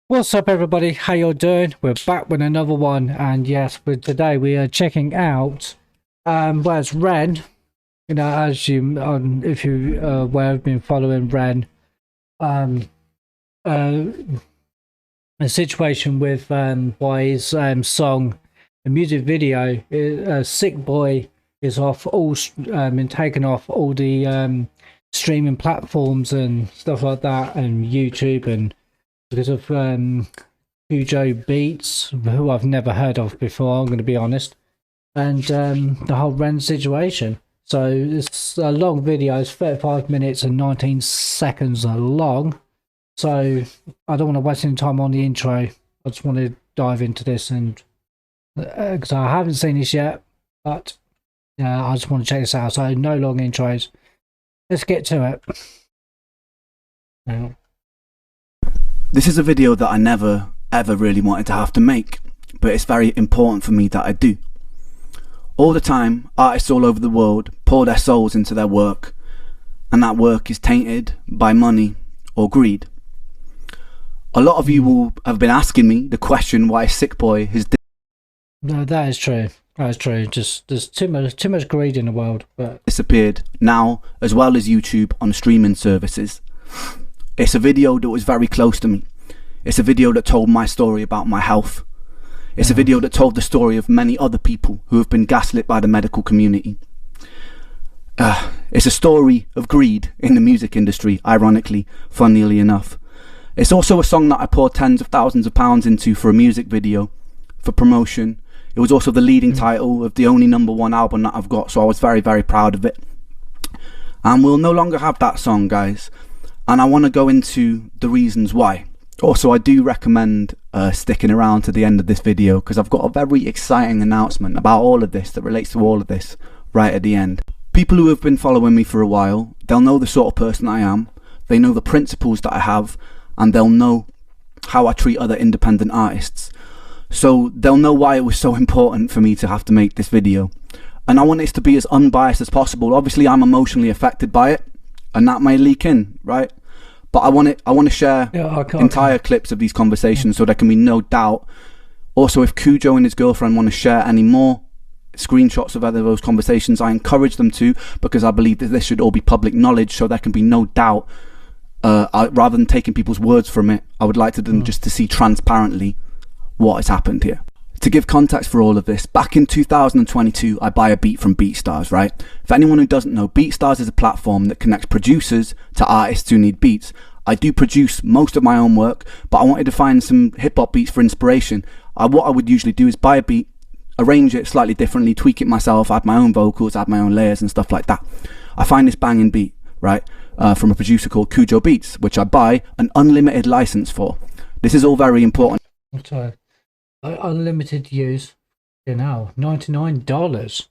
What's up, everybody? How you all doing? We're back with another one, and yes, for today we are checking out where's Ren. You know, as you if you have been following Ren, um uh a situation with why his song, the music video, Sick Boy, is off all been taken off all the streaming platforms and stuff like that, and YouTube, and because of Cujo Beats, who I've never heard of before, I'm going to be honest, and the whole Ren situation. So it's a long video, it's 35 minutes and 19 seconds long. So I don't want to waste any time on the intro. I just want to dive into this, and because I haven't seen this yet, but yeah, I just want to check this out. So no long intros. Let's get to it. Now. This is a video that I never ever really wanted to have to make, but it's very important for me that I do. All the time, artists all over the world pour their souls into their work, and that work is tainted by money or greed. A lot of you will have been asking me the question why Sick Boy has No, that is true. That is true. Just there's too much greed in the world. But disappeared now, as well as YouTube on streaming services. It's a video that was very close to me. It's a video that told my story about my health. It's a video that told the story of many other people who have been gaslit by the medical community. It's a story of greed in the music industry, ironically, funnily enough. It's also a song that I poured tens of thousands of pounds into for a music video, for promotion. It was also the leading title of the only #1 album that I've got, so I was very, very proud of it. And we'll no longer have that song, guys. And I want to go into the reasons why. Also, I do recommend sticking around to the end of this video, because I've got a very exciting announcement about all of this that relates to all of this right at the end. People who have been following me for a while, they'll know the sort of person I am. They know the principles that I have, and they'll know how I treat other independent artists. So they'll know why it was so important for me to have to make this video. And I want this to be as unbiased as possible. Obviously, I'm emotionally affected by it, and that may leak in, right? But I want to share entire clips of these conversations so there can be no doubt. Also, if Cujo and his girlfriend want to share any more screenshots of either of those conversations, I encourage them to, because I believe that this should all be public knowledge, so there can be no doubt. Rather than taking people's words from it, I would like them just to see transparently what has happened here. To give context for all of this, back in 2022, I buy a beat from BeatStars, right? For anyone who doesn't know, BeatStars is a platform that connects producers to artists who need beats. I do produce most of my own work, but I wanted to find some hip-hop beats for inspiration. What I would usually do is buy a beat, arrange it slightly differently, tweak it myself, add my own vocals, add my own layers and stuff like that. I find this banging beat, right, from a producer called Cujo Beats, which I buy an unlimited license for. This is all very important. sorry. Unlimited use, you know, $99.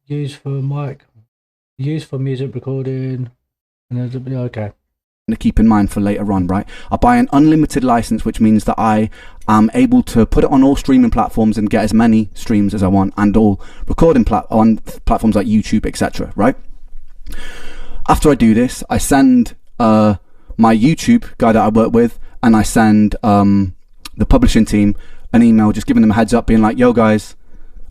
Use for mic, use for music recording, and okay. To keep in mind for later on, right? I buy an unlimited license, which means that I am able to put it on all streaming platforms and get as many streams as I want, and all recording on platforms like YouTube, etc. Right? After I do this, I send my YouTube guy that I work with, and I send the publishing team an email just giving them a heads up, being like, yo guys,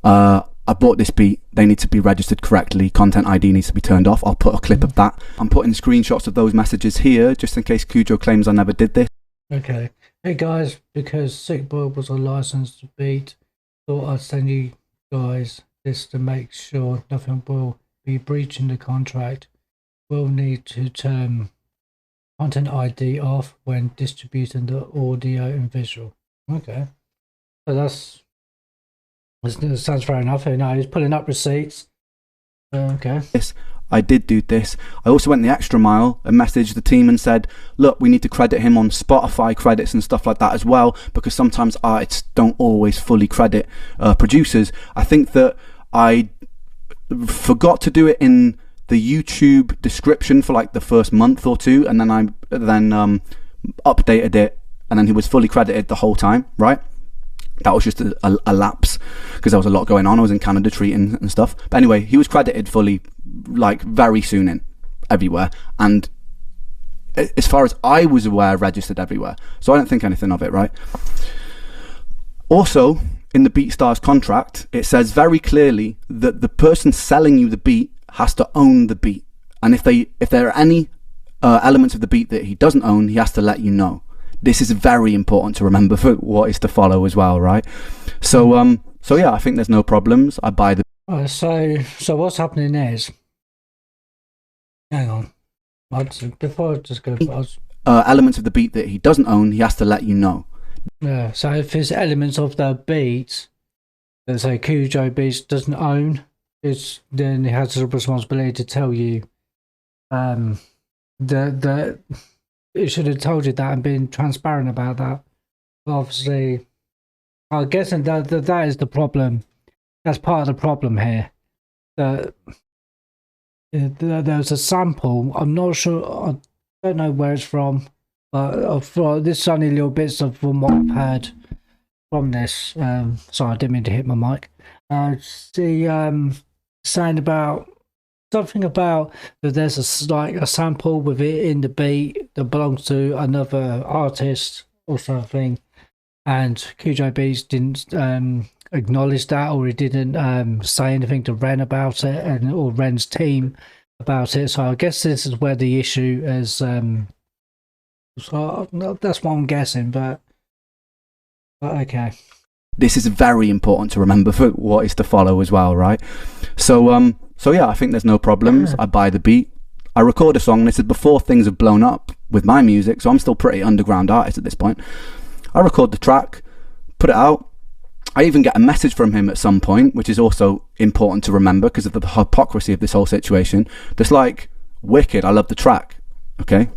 I bought this beat, they need to be registered correctly, content ID needs to be turned off. I'll put a clip of that. I'm putting screenshots of those messages here just in case Cujo claims I never did this. Okay. Hey guys, because Sick Boy was a licensed beat, thought I'd send you guys this to make sure nothing will be breaching the contract. We'll need to turn content ID off when distributing the audio and visual. Okay, so that sounds fair enough. You know, he's pulling up receipts. Okay. Yes, I did do this. I also went the extra mile and messaged the team and said, look, we need to credit him on Spotify credits and stuff like that as well, because sometimes artists don't always fully credit producers. I think that I forgot to do it in the YouTube description for like the first month or two, and then I updated it, and then he was fully credited the whole time, right? That was just a lapse, because there was a lot going on. I was in Canada treating and stuff. But anyway, he was credited fully, like very soon in, everywhere. And as far as I was aware, registered everywhere. So I don't think anything of it, right? Also, in the BeatStars contract, it says very clearly that the person selling you the beat has to own the beat. And if there are any elements of the beat that he doesn't own, he has to let you know. This is very important to remember for what is to follow as well, right? So yeah, I think there's no problems. I buy the... So what's happening is... Hang on. Before I just go... elements of the beat that he doesn't own, he has to let you know. Yeah, so if there's elements of the beat that say Kujo Beats doesn't own, then he has the responsibility to tell you that it should have told you that and been transparent about that. But obviously, I'm guessing that is the problem. That's part of the problem here. That there's a sample. I'm not sure. I don't know where it's from. But this is only little bits of from what I've heard from this. Sorry, I didn't mean to hit my mic. Saying about something about that there's a sample with it in the beat that belongs to another artist or something, and Kujo Beats didn't acknowledge that, or he didn't say anything to Ren about it, or Ren's team about it. So I guess this is where the issue is. So that's what I'm guessing, but okay. This is very important to remember for what is to follow as well, right? So yeah, I think there's no problems. I buy the beat. I record a song. This is before things have blown up with my music, so I'm still pretty underground artist at this point. I record the track, put it out. I even get a message from him at some point, which is also important to remember because of the hypocrisy of this whole situation. That's like, wicked, I love the track. Okay?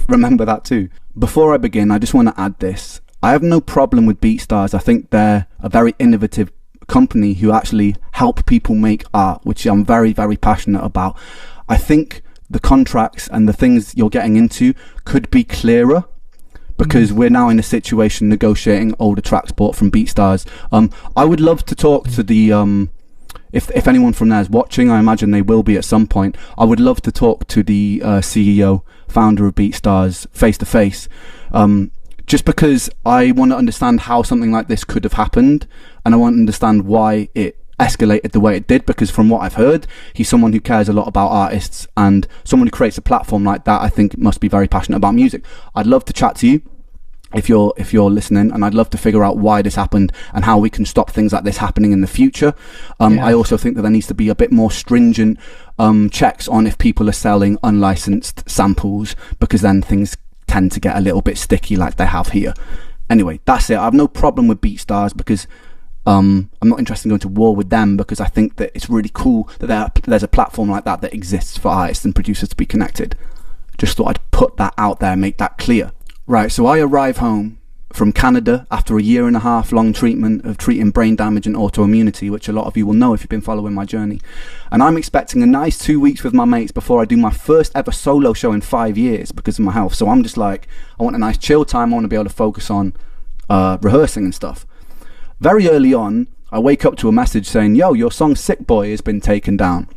Remember that too. Before I begin, I just want to add this. I have no problem with BeatStars. I think they're a very innovative company who actually help people make art, which I'm very, very passionate about. I think the contracts and the things you're getting into could be clearer because we're now in a situation negotiating older tracks bought from BeatStars. I would love to talk to the... If anyone from there is watching, I imagine they will be at some point. I would love to talk to the CEO, founder of BeatStars, face to face, just because I want to understand how something like this could have happened, and I want to understand why it escalated the way it did. Because from what I've heard, he's someone who cares a lot about artists, and someone who creates a platform like that, I think, must be very passionate about music. I'd love to chat to you if you're listening, and I'd love to figure out why this happened and how we can stop things like this happening in the future. I also think that there needs to be a bit more stringent checks on if people are selling unlicensed samples, because then things tend to get a little bit sticky like they have here. Anyway, that's it. I have no problem with BeatStars because I'm not interested in going to war with them, because I think that it's really cool that there's a platform like that exists for artists and producers to be connected. Just thought I'd put that out there and make that clear. Right, so I arrive home from Canada after a 1.5 year long treatment of treating brain damage and autoimmunity, which a lot of you will know if you've been following my journey. And I'm expecting a nice 2 weeks with my mates before I do my first ever solo show in 5 years because of my health. So I'm just like, I want a nice chill time. I want to be able to focus on rehearsing and stuff. Very early on, I wake up to a message saying, yo, your song Sick Boy has been taken down.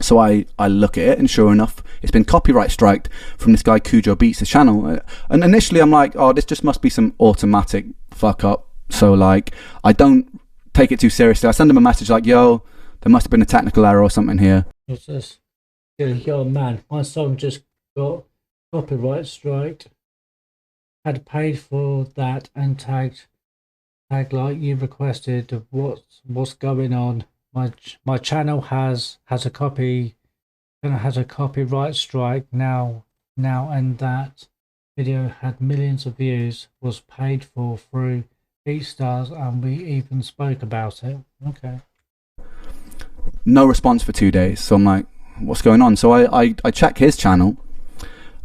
So I look at it, and sure enough, it's been copyright striked from this guy Kujo Beats' channel. And initially I'm like, oh, this just must be some automatic fuck up. So like, I don't take it too seriously. I send him a message like, yo, there must have been a technical error or something here. What's this? Yo, man, my song just got copyright striked. Had paid for that and tagged like you requested. What's going on? My channel has a copyright strike now, and that video had millions of views, was paid for through BeatStars, and we even spoke about it. Okay. No response for 2 days, so I'm like, what's going on? So I check his channel,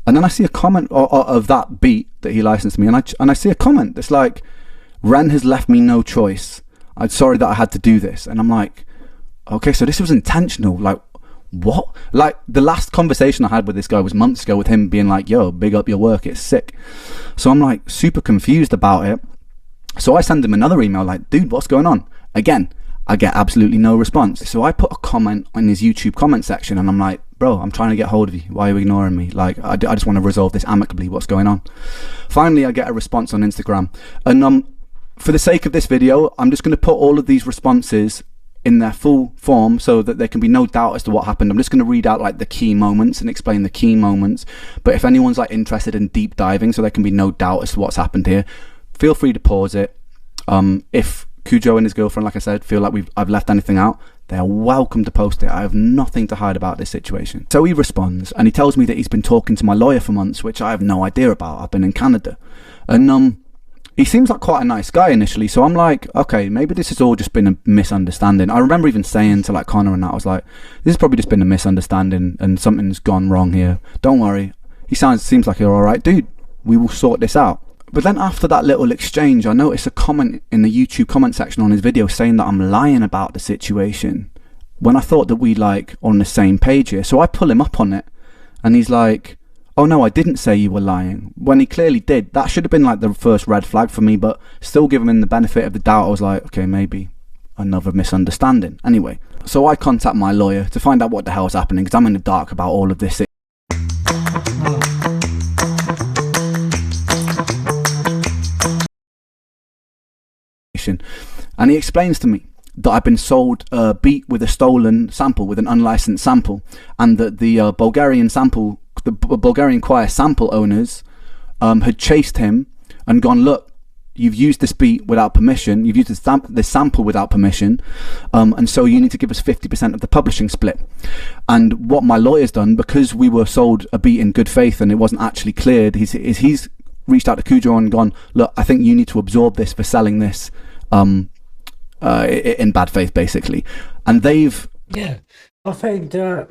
and then I see a comment of that beat that he licensed me, and I see a comment that's like, Ren has left me no choice. I'm sorry that I had to do this. And I'm like, okay, so this was intentional. Like, what? Like, the last conversation I had with this guy was months ago, with him being like, yo, big up your work, it's sick. So I'm like super confused about it. So I send him another email like, dude, what's going on? Again, I get absolutely no response. So I put a comment on his YouTube comment section, and I'm like, bro, I'm trying to get hold of you. Why are you ignoring me? Like, I just want to resolve this amicably. What's going on? Finally, I get a response on Instagram. And for the sake of this video, I'm just going to put all of these responses in their full form so that there can be no doubt as to what happened. I'm just going to read out like the key moments and explain the key moments. But if anyone's like interested in deep diving so there can be no doubt as to what's happened here, feel free to pause it. If Cujo and his girlfriend, like I said, feel like I've left anything out, they are welcome to post it. I have nothing to hide about this situation. So he responds and he tells me that he's been talking to my lawyer for months, which I have no idea about. I've been in Canada. And he seems like quite a nice guy initially, so I'm like, okay, maybe this has all just been a misunderstanding. I remember even saying to like Connor and that, I was like, this has probably just been a misunderstanding and something's gone wrong here. Don't worry. He seems like you're alright, dude. We will sort this out. But then after that little exchange, I noticed a comment in the YouTube comment section on his video saying that I'm lying about the situation, when I thought that we like on the same page here. So I pull him up on it and he's like, oh no, I didn't say you were lying, when he clearly did. That should have been like the first red flag for me, but still giving him the benefit of the doubt, I was like, okay, maybe another misunderstanding. Anyway, so I contact my lawyer to find out what the hell's happening, because I'm in the dark about all of this. And he explains to me that I've been sold a beat with a stolen sample, with an unlicensed sample, and that the Bulgarian choir sample owners had chased him and gone, look, you've used this beat without permission, you've used this sample without permission, and so you need to give us 50% of the publishing split. And what my lawyer's done, because we were sold a beat in good faith and it wasn't actually cleared, he's reached out to Cujo and gone, look, I think you need to absorb this for selling this in bad faith, basically. And they've... Yeah, I think that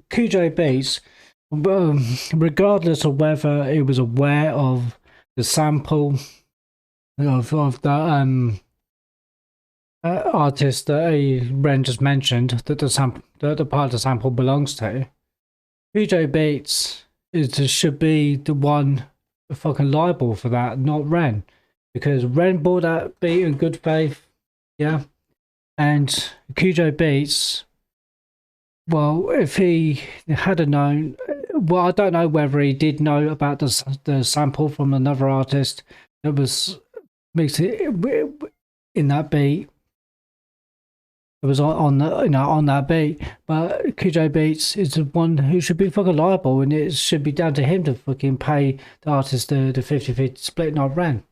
Cujo Beats, regardless of whether he was aware of the sample of the artist that Ren just mentioned, that the part of the sample belongs to, Cujo Beats should be the one fucking liable for that, not Ren. Because Ren bought that beat in good faith, yeah, and Cujo Beats, well, if he had known, well, I don't know whether he did know about the sample from another artist that was mixed in that beat. It was on that beat, but Cujo Beats is the one who should be fucking liable, and it should be down to him to fucking pay the artist the 50-50 split, not Ren.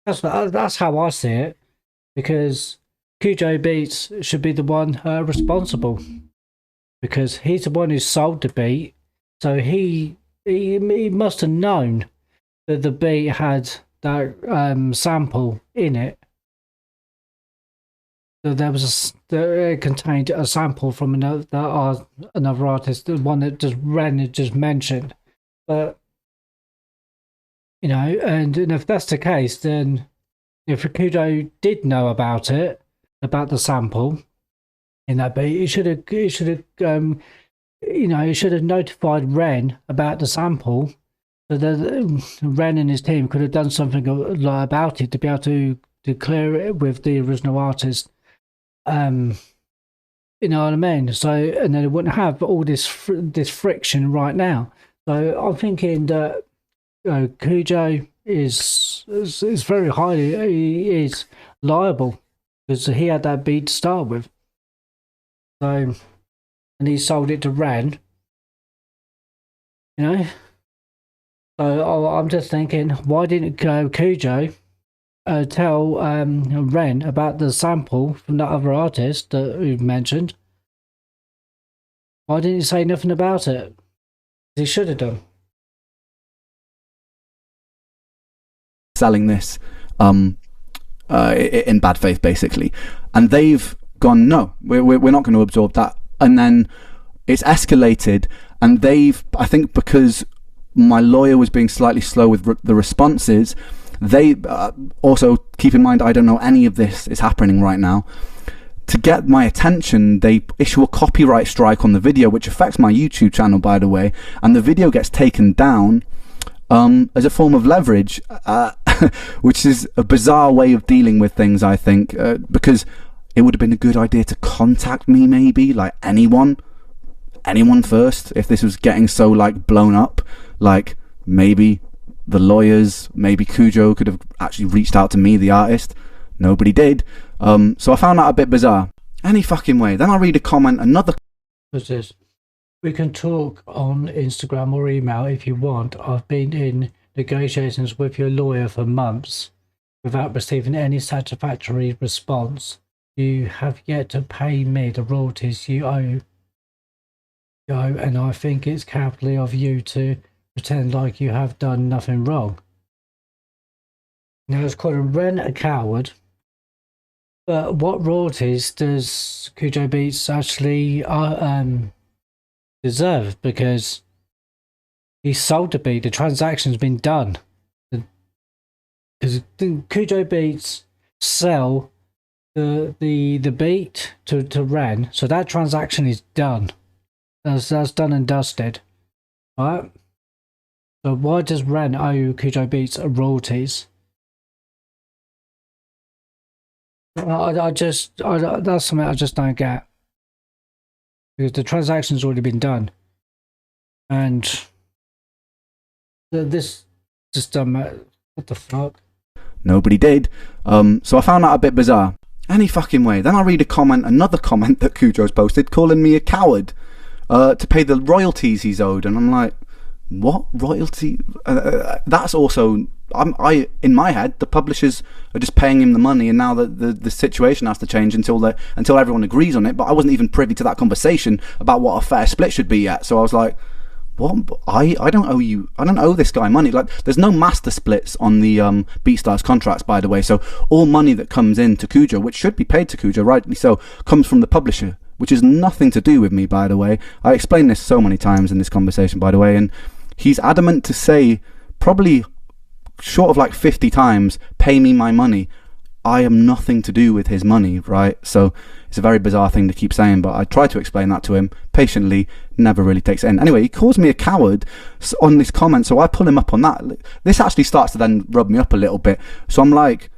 That's how I see it, because Cujo Beats should be the one responsible, because he's the one who sold the beat, so he must have known that the beat had that sample in it. So that it contained a sample from another artist, the one that Ren had just mentioned, but. You know, and if that's the case, then if Cujo did know about it, about the sample in that beat, he should have notified Ren about the sample, so that Ren and his team could have done something about it to be able to clear it with the original artist. You know what I mean? So, and then it wouldn't have all this friction right now. So I'm thinking that. Cujo is very highly, he is liable, because he had that beat to start with. So, and he sold it to Ren. You know? So I'm just thinking, why didn't Cujo tell Ren about the sample from that other artist that we mentioned? Why didn't he say nothing about it? He should have done. Selling this in bad faith, basically, and they've gone, no, we're not going to absorb that. And then it's escalated, and I think because my lawyer was being slightly slow with the responses, they also, keep in mind, I don't know any of this is happening right now. To get my attention, they issue a copyright strike on the video, which affects my YouTube channel, by the way, and the video gets taken down as a form of leverage, which is a bizarre way of dealing with things, I think, because it would have been a good idea to contact me, maybe, like anyone anyone first if this was getting so like blown up. Like maybe the lawyers, maybe Kujo could have actually reached out to me, the artist. Nobody did. So I found that a bit bizarre. Any fucking way. Then I read a comment, another. What's this? We can talk on Instagram or email if you want. I've been in negotiations with your lawyer for months without receiving any satisfactory response. You have yet to pay me the royalties you owe, and I think it's cowardly of you to pretend like you have done nothing wrong. Now, it's calling Ren a coward, but what royalties does Kujo Beats actually deserve? Because he sold the beat, the transaction's been done. Because Kujo Beats sell the beat to Ren, so that transaction is done. That's done and dusted, right? So why does Ren owe Kujo Beats royalties? That's something I just don't get, because the transaction's already been done, and this just what the fuck? Nobody did. So I found that a bit bizarre. Any fucking way. Then I read a comment, another comment that Kujo's posted, calling me a coward to pay the royalties he's owed, and I'm like, what royalty? That's also, I in my head, the publishers are just paying him the money, and now the situation has to change until everyone agrees on it. But I wasn't even privy to that conversation about what a fair split should be yet. So I was like, what? I don't owe you. I don't owe this guy money. Like, there's no master splits on the BeatStars contracts, by the way. So all money that comes in to Kujo, which should be paid to Kujo, rightly so, comes from the publisher, which is nothing to do with me, by the way. I explained this so many times in this conversation, by the way, and he's adamant to say, probably short of like 50 times, pay me my money. I am nothing to do with his money, right? So it's a very bizarre thing to keep saying, but I try to explain that to him patiently, never really takes it in. Anyway, he calls me a coward on this comment, so I pull him up on that. This actually starts to then rub me up a little bit. So I'm like,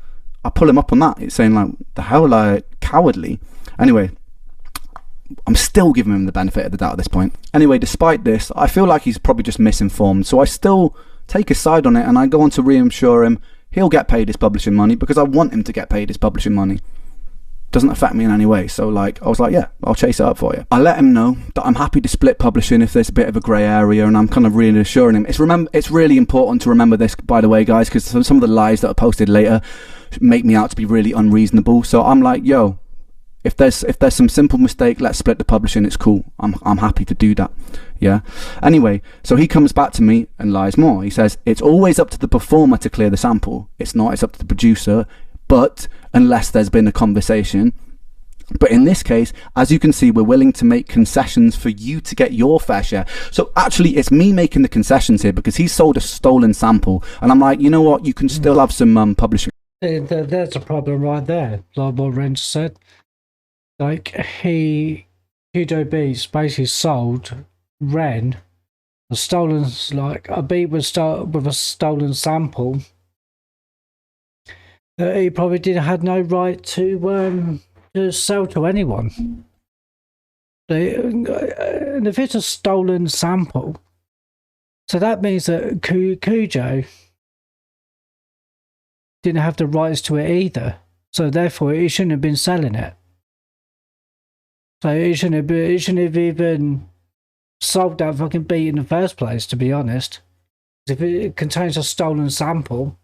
I pull him up on that. It's saying like, the hell, like, cowardly? Anyway, I'm still giving him the benefit of the doubt at this point. Anyway, despite this, I feel like he's probably just misinformed, so I still take his side on it, and I go on to reassure him he'll get paid his publishing money, because I want him to get paid his publishing money. Doesn't affect me in any way. So like, I was like, yeah, I'll chase it up for you. I let him know that I'm happy to split publishing if there's a bit of a grey area, and I'm kind of reassuring him. It's really important to remember this, by the way, guys, because some of the lies that are posted later make me out to be really unreasonable. So I'm like, yo, if there's some simple mistake, let's split the publishing. It's cool. I'm happy to do that. Yeah. Anyway, so he comes back to me and lies more. He says it's always up to the performer to clear the sample. It's not. It's up to the producer. But unless there's been a conversation. But in this case, as you can see, we're willing to make concessions for you to get your fair share. So actually, it's me making the concessions here, because he sold a stolen sample, and I'm like, you know what? You can still have some publishing. There's a problem right there, like what Ren said. Like, Kujo Beats basically sold Ren a stolen, like a beat with a stolen sample that he probably had no right to sell to anyone. And if it's a stolen sample, so that means that Kujo didn't have the rights to it either. So therefore, he shouldn't have been selling it. So he shouldn't have even sold that fucking beat in the first place, to be honest. If it contains a stolen sample,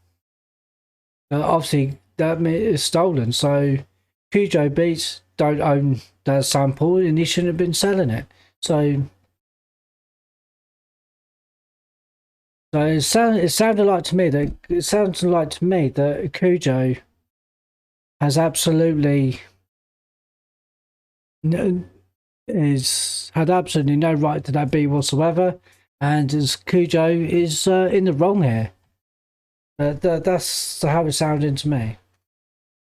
obviously that is stolen. So Kujo Beats don't own that sample, and he shouldn't have been selling it. So it sounded like to me that Kujo has absolutely had absolutely no right to that beat whatsoever, and as Kujo is in the wrong here. That's how it sounded to me.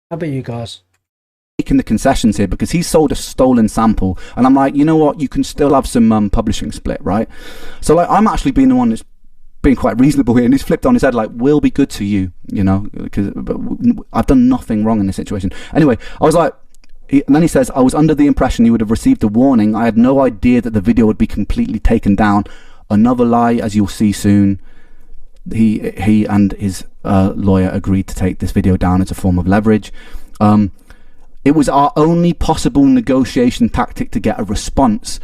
How about you guys? Making the concessions here, because he sold a stolen sample, and I'm like, you know what? You can still have some publishing split, right? So like, I'm actually being the one that's being quite reasonable here, and he's flipped on his head like, we'll be good to you, you know, because I've done nothing wrong in this situation. Anyway, I was like, And then he says, I was under the impression you would have received a warning. I had no idea that the video would be completely taken down. Another lie, as you'll see soon. He and his lawyer agreed to take this video down as a form of leverage. It was our only possible negotiation tactic to get a response.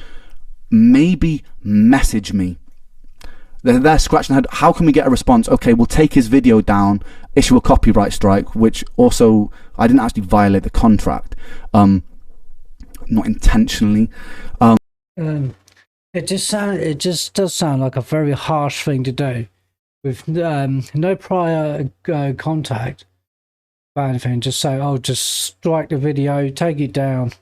Maybe message me. They're scratching their head. How can we get a response? Okay, we'll take his video down, issue a copyright strike, which also, I didn't actually violate the contract. Not intentionally. It just does sound like a very harsh thing to do, with no prior contact about anything. Just say, "Oh, just strike the video, take it down."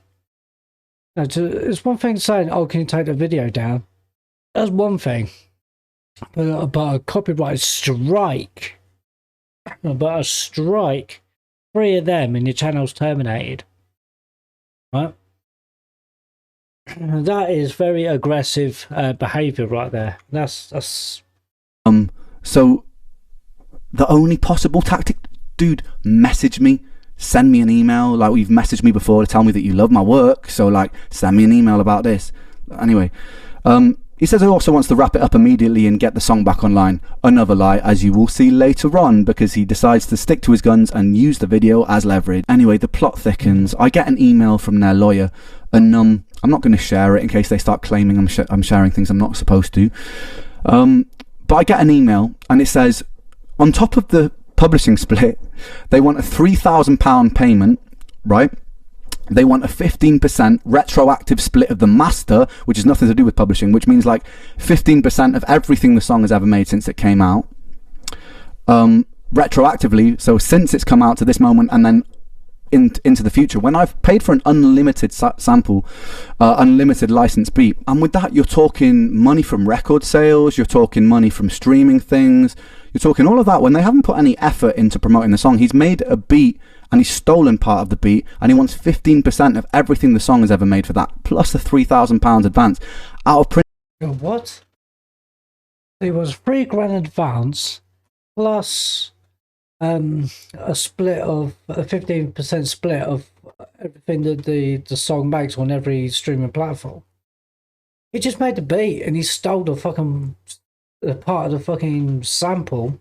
It's one thing saying, "Oh, can you take the video down?" That's one thing. But a copyright strike, 3 of them and your channel's terminated, right? That is very aggressive behavior right there. That's So the only possible tactic, dude, message me, send me an email. Like, you've messaged me before to tell me that you love my work, so like, send me an email about this. Anyway, he says he also wants to wrap it up immediately and get the song back online. Another lie, as you will see later on, because he decides to stick to his guns and use the video as leverage. Anyway, the plot thickens. I get an email from their lawyer, and I'm not going to share it in case they start claiming I'm sharing things I'm not supposed to. But I get an email, and it says, on top of the publishing split, they want a £3,000 payment, right? They want a 15% retroactive split of the master, which has nothing to do with publishing, which means like 15% of everything the song has ever made since it came out. Retroactively, so since it's come out to this moment and then into the future, when I've paid for an unlimited sample, unlimited license beat, and with that you're talking money from record sales, you're talking money from streaming things, you're talking all of that when they haven't put any effort into promoting the song. He's made a beat and he's stolen part of the beat, and he wants 15% of everything the song has ever made for that, plus a £3,000 advance out of print. What? It was £3,000 advance plus a split of a 15% split of everything that the song makes on every streaming platform. He just made the beat and he stole the fucking part of the fucking sample.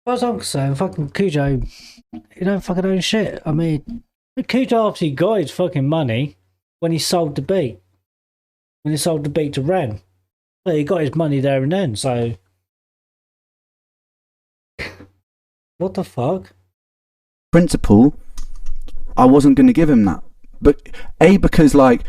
As far as I'm concerned, fucking Kujo, you don't fucking own shit. I mean, Kujo obviously got his fucking money when he sold the beat. When he sold the beat to Ren. So he got his money there and then, so... What the fuck? Principle, I wasn't going to give him that. But because like,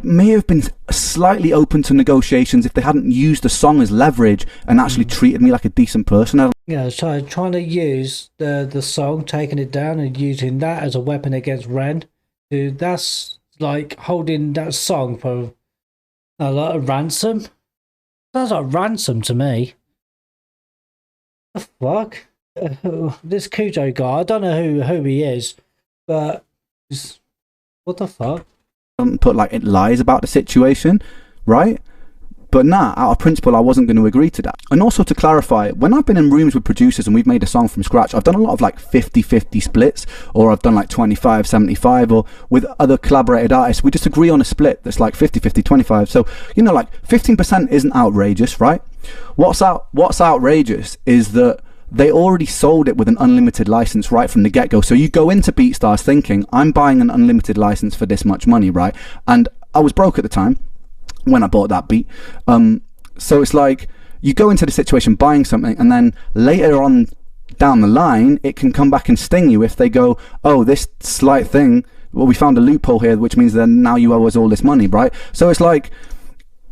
may have been slightly open to negotiations if they hadn't used the song as leverage and actually treated me like a decent person. Yeah, so trying to use the song, taking it down and using that as a weapon against Ren. Dude, that's like holding that song for a ransom. Sounds like ransom to me. The fuck? This Kujo guy, I don't know who he is, but what the fuck? Put like it lies about the situation, right? But nah, out of principle, I wasn't going to agree to that. And also to clarify, when I've been in rooms with producers and we've made a song from scratch, I've done a lot of like 50-50 splits, or I've done like 25-75, or with other collaborated artists, we just agree on a split that's like 50-50, 25. So, you know, like 15% isn't outrageous, right? What's outrageous is that they already sold it with an unlimited license right from the get-go. So you go into BeatStars thinking, I'm buying an unlimited license for this much money, right? And I was broke at the time when I bought that beat. So it's like, you go into the situation buying something, and then later on down the line, it can come back and sting you if they go, oh, this slight thing, well, we found a loophole here, which means that now you owe us all this money, right? So it's like,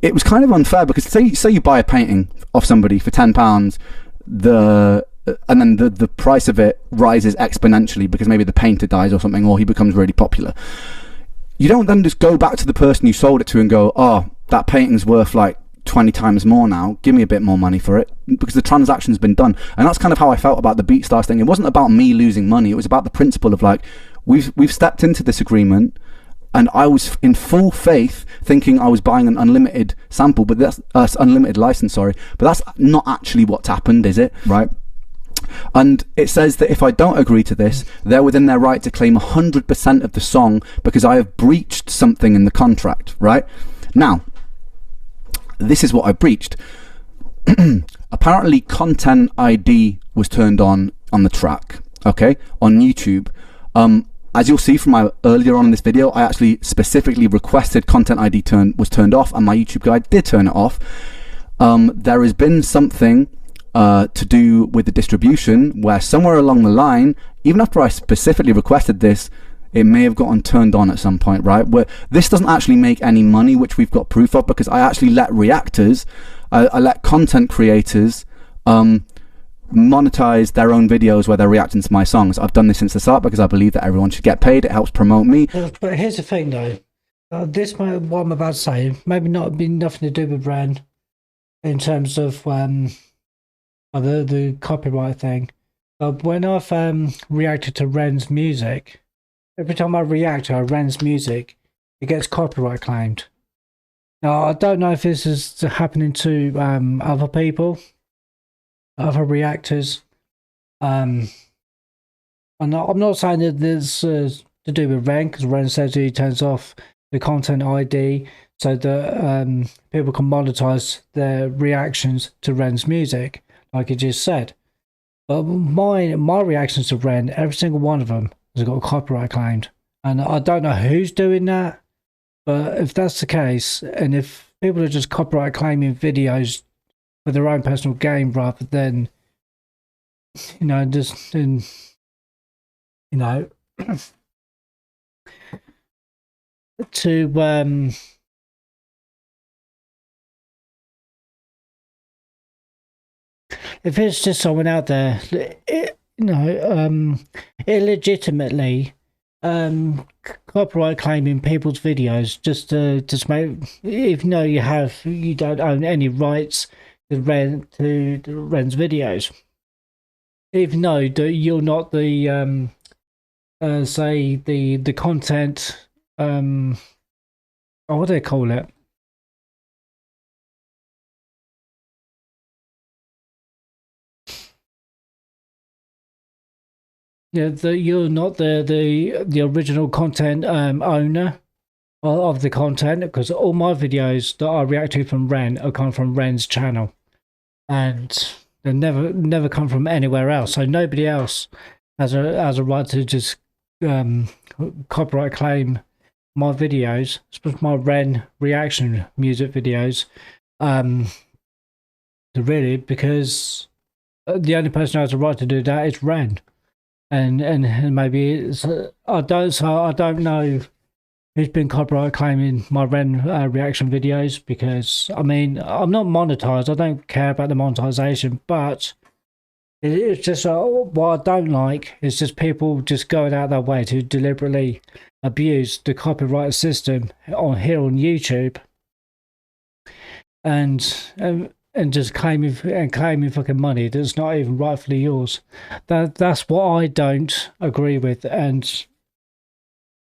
it was kind of unfair, because say you buy a painting off somebody for £10, and then the price of it rises exponentially because maybe the painter dies or something, or he becomes really popular. You don't then just go back to the person you sold it to and go, oh, that painting's worth like 20 times more now, give me a bit more money for it, because the transaction's been done. And that's kind of how I felt about the BeatStars thing. It wasn't about me losing money, it was about the principle of like, we've stepped into this agreement, and I was in full faith thinking I was buying an unlimited sample, but that's unlimited license, sorry, but that's not actually what's happened, is it? Right? And it says that if I don't agree to this, they're within their right to claim 100% of the song because I have breached something in the contract, right? Now, this is what I breached. Apparently, Content ID was turned on the track, okay, on YouTube. As you'll see from my earlier on in this video, I actually specifically requested Content ID was turned off, and my YouTube guide did turn it off. There has been something to do with the distribution where somewhere along the line, even after I specifically requested this, it may have gotten turned on at some point, right? Where this doesn't actually make any money, which we've got proof of, because I actually let reactors, I let content creators monetize their own videos where they're reacting to my songs. I've done this since the start because I believe that everyone should get paid. It helps promote me. But here's the thing, though. This might, what I'm about to say, maybe not be nothing to do with Ren in terms of the copyright thing. But when I've reacted to Ren's music, every time I react to Ren's music, it gets copyright claimed. Now, I don't know if this is happening to other people, other reactors. I'm not saying that this is to do with Ren, because Ren says he turns off the Content ID so that people can monetize their reactions to Ren's music, like he just said. But my reactions to Ren, every single one of them has got copyright claimed, and I don't know who's doing that. But if that's the case, and if people are just copyright claiming videos for their own personal gain rather than, just to if it's just someone out there, illegitimately copyright claiming people's videos just to make, even though you don't own any rights to Ren's videos, even though you're not the say the content what do they call it? Yeah, you're not the original content owner of the content, because all my videos that I react to from Ren are come from Ren's channel, and they never come from anywhere else. So nobody else has a right to just copyright claim my videos, especially my Ren reaction music videos. Really, because the only person who has a right to do that is Ren. And maybe it's I don't know who's been copyright claiming my Ren reaction videos, because I mean, I'm not monetized. I don't care about the monetization, but it's just what I don't like is just people just going out their way to deliberately abuse the copyright system here on YouTube, and just claiming fucking money that's not even rightfully yours. That's what I don't agree with. And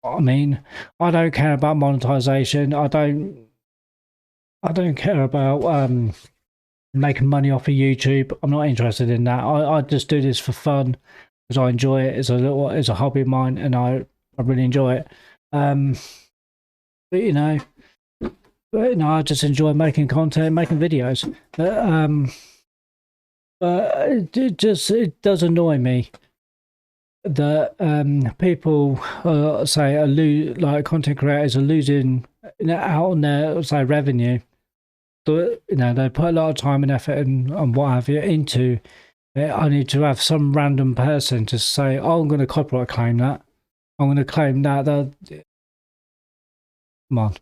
I mean, I don't care about monetization. I don't care about making money off of YouTube. I'm not interested in that. I just do this for fun because I enjoy it. It's a hobby of mine, and I really enjoy it. But I just enjoy making content, making videos. But it does annoy me that people say like content creators are losing out on their, say, revenue. So, they put a lot of time and effort and what have you into it. I need to have some random person to say, "Oh, I'm going to copyright claim that. I'm going to claim that." Come on.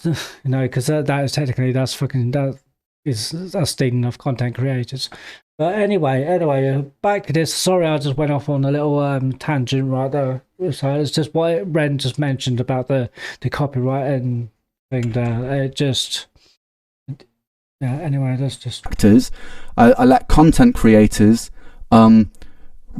Because that is technically that's stealing of content creators. But anyway, back to this. Sorry, I just went off on a little tangent right there. So it's just what Ren just mentioned about the copyright and thing there. It just, yeah. Anyway, that's just actors. I let content creators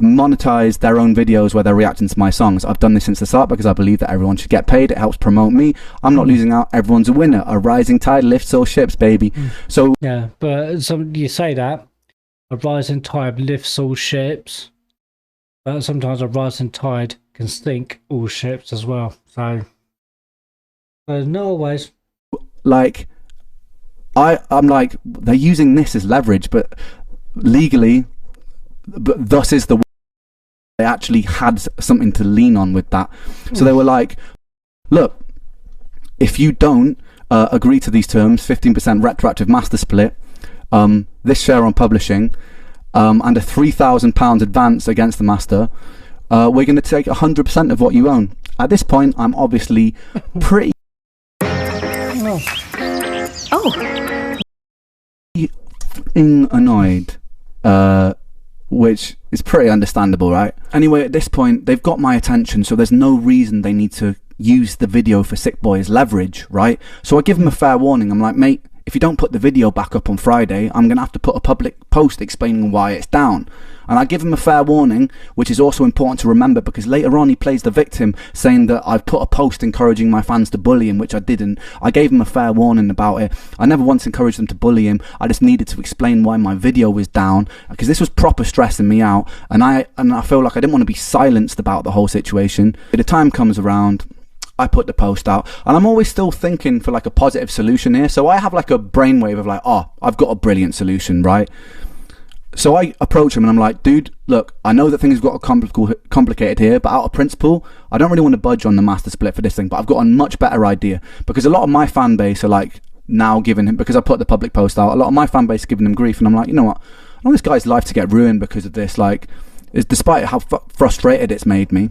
monetize their own videos where they're reacting to my songs. I've done this since the start because I believe that everyone should get paid. It helps promote me. I'm not losing out. Everyone's a winner. A rising tide lifts all ships, baby. So yeah, but you say that, a rising tide lifts all ships, but sometimes a rising tide can sink all ships as well. So not always. Like, I'm like, they're using this as leverage, but legally, but thus is the way they actually had something to lean on with that. So they were like, look, if you don't agree to these terms, 15% retroactive master split, this share on publishing, and a £3,000 advance against the master, we're going to take 100% of what you own. At this point, I'm obviously pretty annoyed, which is pretty understandable, right? Anyway, at this point, they've got my attention, so there's no reason they need to use the video for Sick Boy as leverage, right? So I give them a fair warning. I'm like, mate, if you don't put the video back up on Friday, I'm going to have to put a public post explaining why it's down. And I give him a fair warning, which is also important to remember, because later on he plays the victim, saying that I've put a post encouraging my fans to bully him, which I didn't. I gave him a fair warning about it. I never once encouraged them to bully him. I just needed to explain why my video was down, because this was proper stressing me out, and I feel like I didn't want to be silenced about the whole situation. But the time comes around, I put the post out, and I'm always still thinking for like a positive solution here. So I have like a brainwave of like, oh, I've got a brilliant solution, right? So I approach him and I'm like, dude, look, I know that things have got complicated here, but out of principle, I don't really want to budge on the master split for this thing, but I've got a much better idea, because a lot of my fan base are like now giving him, because I put the public post out, a lot of my fan base is giving him grief, and I'm like, you know what, I want this guy's life to get ruined because of this. Like, despite how frustrated it's made me,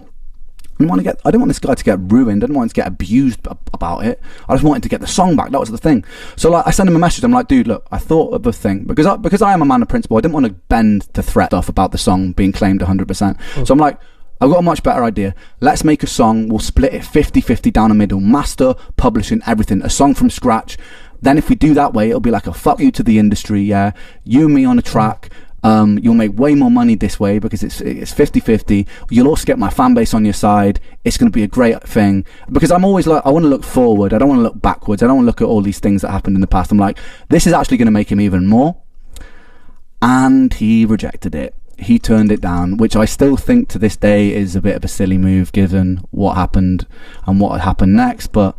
I don't want this guy to get ruined. I don't want him to get abused about it. I just wanted to get the song back. That was the thing. So like, I sent him a message. I'm like, dude, look, I thought of a thing, because I am a man of principle. I didn't want to bend to threat stuff about the song being claimed 100%. So I'm like, I've got a much better idea. Let's make a song. We'll split it 50-50 down the middle. Master, publishing, everything. A song from scratch. Then if we do that way, it'll be like a fuck you to the industry. Yeah, you and me on a track. You'll make way more money this way because it's 50-50. You'll also get my fan base on your side. It's going to be a great thing, because I'm always like, I want to look forward. I don't want to look backwards. I don't want to look at all these things that happened in the past. I'm like, this is actually going to make him even more. And he rejected it. He turned it down, which I still think to this day is a bit of a silly move given what happened and what happened next. But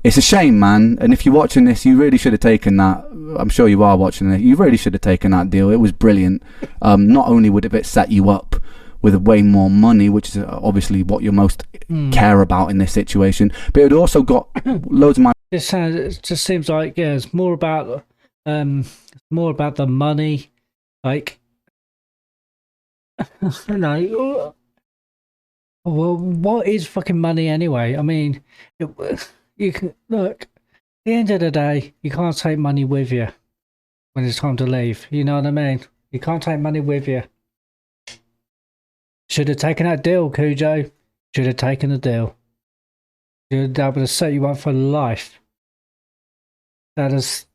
it's a shame, man. And if you're watching this, you really should have taken that. I'm sure you are watching it. You really should have taken that deal. It was brilliant. Not only would it set you up with way more money, which is obviously what you most care about in this situation, but it also got loads of my... It just seems like, yeah, it's more about the money. Like, well, what is fucking money anyway? I mean, you can look. At the end of the day, you can't take money with you when it's time to leave. You know what I mean? You can't take money with you. Should have taken that deal, Cujo. Should have taken the deal. Should have been able to set you up for life. That is.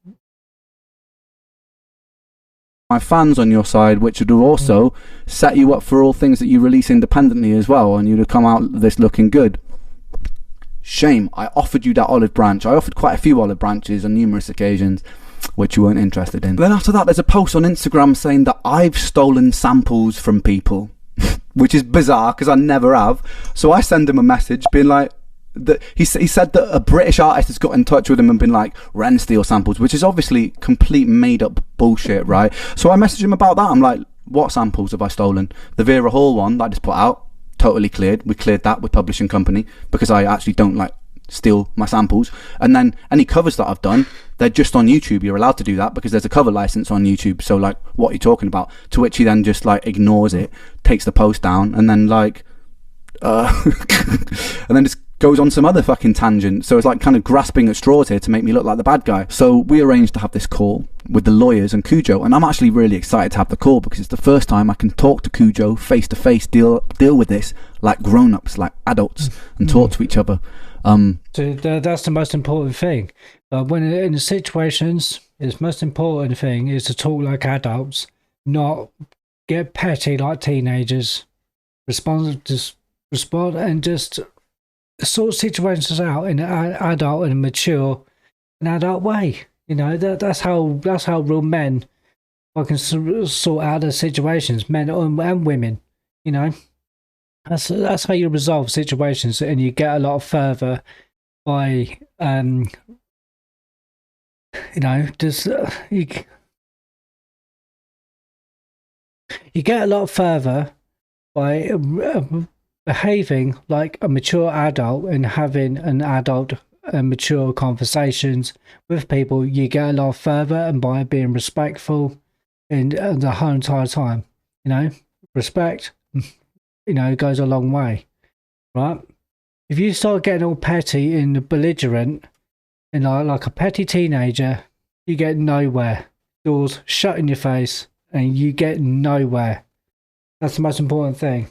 My fans on your side, which would also set you up for all things that you release independently as well, and you'd have come out this looking good. Shame. I offered you that olive branch. I offered quite a few olive branches on numerous occasions, which you weren't interested in. Then after that, there's a post on Instagram saying that I've stolen samples from people, which is bizarre because I never have. So I send him a message being like, that he said that a British artist has got in touch with him and been like, Ren steal samples, which is obviously complete made up bullshit, right? So I messaged him about that. I'm like, what samples have I stolen? The Vera Hall one that I just put out, totally cleared. We cleared that with publishing company because I actually don't like steal my samples. And then any covers that I've done, they're just on YouTube. You're allowed to do that because there's a cover license on YouTube. So like, what are you talking about? To which he then just like ignores it, takes the post down, and then like and then just goes on some other fucking tangent. So it's like kind of grasping at straws here to make me look like the bad guy. So we arranged to have this call with the lawyers and Cujo, and I'm actually really excited to have the call because it's the first time I can talk to Cujo face to face, deal with this like grown-ups, like adults, and talk to each other. So that's the most important thing. When in the situations, the most important thing is to talk like adults, not get petty like teenagers. Respond and just sort situations out in an adult and mature, an adult way. You know, that's how real men fucking sort out the situations, men and women. You know, that's how you resolve situations, and you get a lot further by you know, just you get a lot further by behaving like a mature adult and having an adult and mature conversations with people. You get a lot further, and by being respectful in the whole entire time, you know, respect, you know, goes a long way, right? If you start getting all petty and belligerent and like a petty teenager, you get nowhere. Doors shut in your face and you get nowhere. That's the most important thing.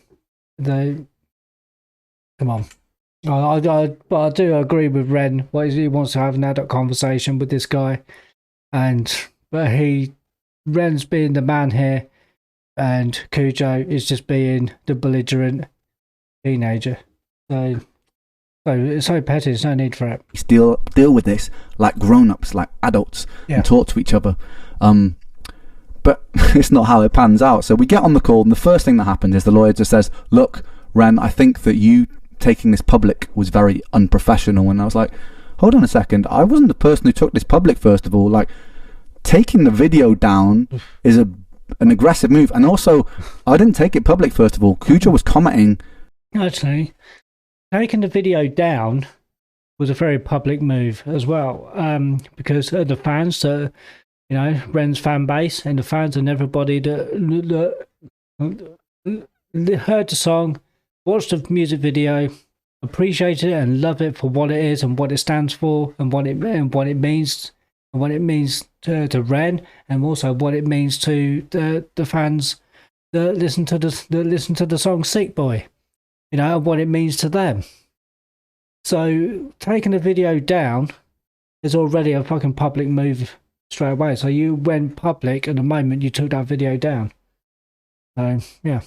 Come on. But I do agree with Ren. He wants to have an adult conversation with this guy, but Ren's being the man here, and Cujo is just being the belligerent teenager. So it's so petty. There's no need for it. Deal with this like grown-ups, like adults, and talk to each other. But it's not how it pans out. So we get on the call, and the first thing that happens is the lawyer just says, "Look, Ren, I think that you taking this public was very unprofessional." And I was like, hold on a second, I wasn't the person who took this public. First of all, like, taking the video down is an aggressive move, and also I didn't take it public. First of all, Cujo was commenting. Actually, taking the video down was a very public move as well, because the fans, you know, Ren's fan base and the fans and everybody that heard the song, watched the music video, appreciate it and love it for what it is and what it stands for and what it means to Ren, and also what it means to the fans that listen to the song Sick Boy, you know, and what it means to them. So taking the video down is already a fucking public move straight away. So you went public at the moment you took that video down. So yeah.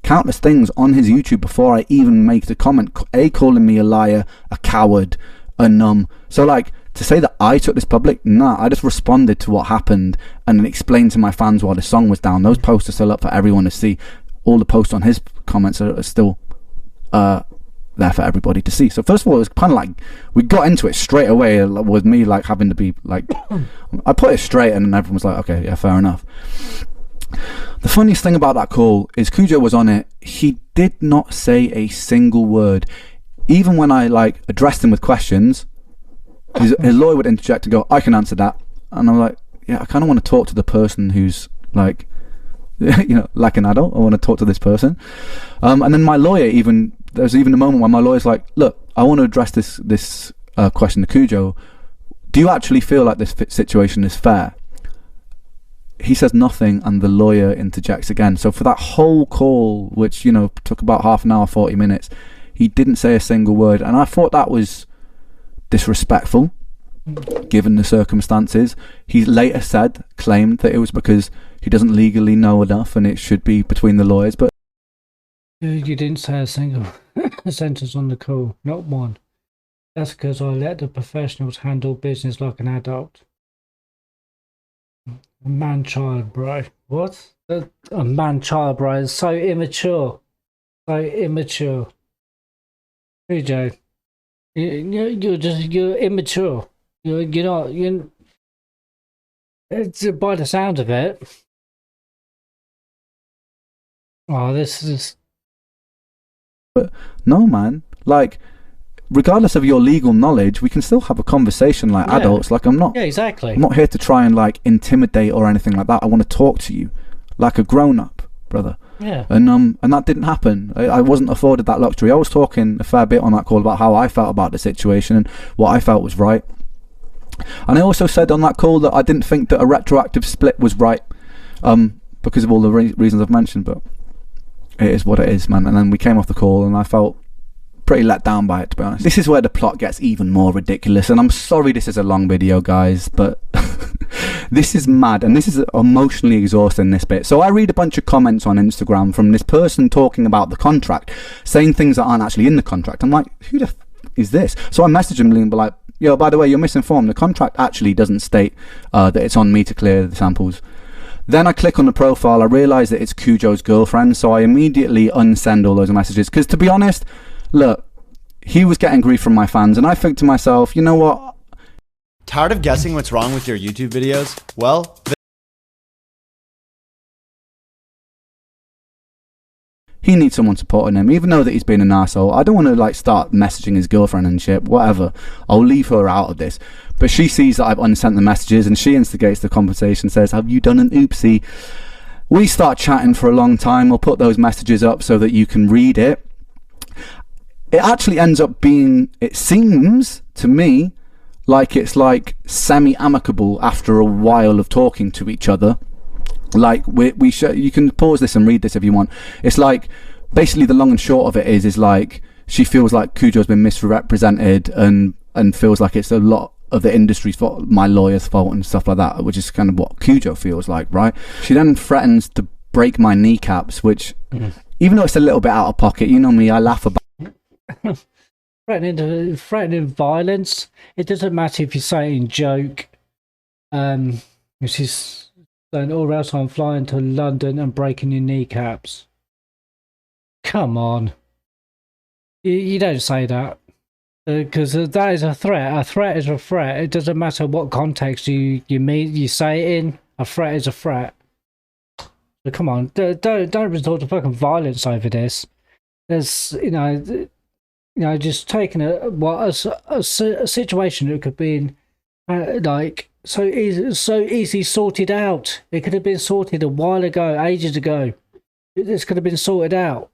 Countless things on his YouTube before I even make the comment, calling me a liar, a coward, a numb. So like, to say that I took this public, nah, I just responded to what happened and then explained to my fans why the song was down. Those posts are still up for everyone to see. All the posts on his comments are still there for everybody to see. So first of all, it was kind of like, we got into it straight away with me like having to be like, I put it straight and then everyone was like, okay, yeah, fair enough. The funniest thing about that call is Cujo was on it. He did not say a single word. Even when I like addressed him with questions, his lawyer would interject and go, I can answer that. And I'm like, yeah, I kind of want to talk to the person who's like, you know, like an adult. I want to talk to this person. And then my lawyer there's even a moment where my lawyer's like, look, I want to address this question to Cujo. Do you actually feel like this situation is fair? He says nothing, and the lawyer interjects again. So for that whole call, which, you know, took about half an hour, 40 minutes, he didn't say a single word. And I thought that was disrespectful, given the circumstances. He later claimed that it was because he doesn't legally know enough and it should be between the lawyers. But you didn't say a single sentence on the call, not one. That's because I let the professionals handle business like an adult. A man-child, bro. What? A man-child, bro. It's so immature. So immature. Cujo, you're immature. You're not. It's by the sound of it. Oh, this is. But no, man. Like, regardless of your legal knowledge, we can still have a conversation like adults. Like, I'm not. Yeah, exactly. I'm not here to try and like intimidate or anything like that. I want to talk to you like a grown-up, brother. Yeah. And that didn't happen. I wasn't afforded that luxury. I was talking a fair bit on that call about how I felt about the situation and what I felt was right. And I also said on that call that I didn't think that a retroactive split was right, because of all the reasons I've mentioned. But it is what it is, man. And then we came off the call, and I felt pretty let down by it, to be honest. This is where the plot gets even more ridiculous, and I'm sorry this is a long video, guys, but this is mad, and this is emotionally exhausting, this bit. So I read a bunch of comments on Instagram from this person talking about the contract, saying things that aren't actually in the contract. I'm like, who the is this? So I messaged him and be like, yo, by the way, you're misinformed. The contract actually doesn't state that it's on me to clear the samples. Then I click on the profile. I realise that it's Kujo's girlfriend, so I immediately unsend all those messages. Because to be honest, look, he was getting grief from my fans, and I think to myself, you know what? Tired of guessing what's wrong with your YouTube videos? Well, he needs someone supporting him, even though that he's been an asshole. I don't want to like start messaging his girlfriend and shit, whatever. I'll leave her out of this. But she sees that I've unsent the messages and she instigates the conversation, says, have you done an oopsie? We start chatting for a long time. We'll put those messages up so that you can read it. It actually ends up being, it seems to me, like it's like semi-amicable after a while of talking to each other. Like you can pause this and read this if you want. It's like basically the long and short of it is like she feels like Kujo's been misrepresented and feels like it's a lot of the industry's fault, my lawyer's fault and stuff like that, which is kind of what Kujo feels like, right? She then threatens to break my kneecaps, which even though it's a little bit out of pocket, you know me, I laugh about. Threatening violence. It doesn't matter if you say it in joke. She's saying, or else I'm flying to London and breaking your kneecaps. Come on. You don't say that. Because that is a threat. A threat is a threat. It doesn't matter what context you say it in. A threat is a threat. So come on, don't resort to fucking violence over this. There's just taking a situation that could be like so easy sorted out. It could have been sorted a while ago, ages ago. This could have been sorted out.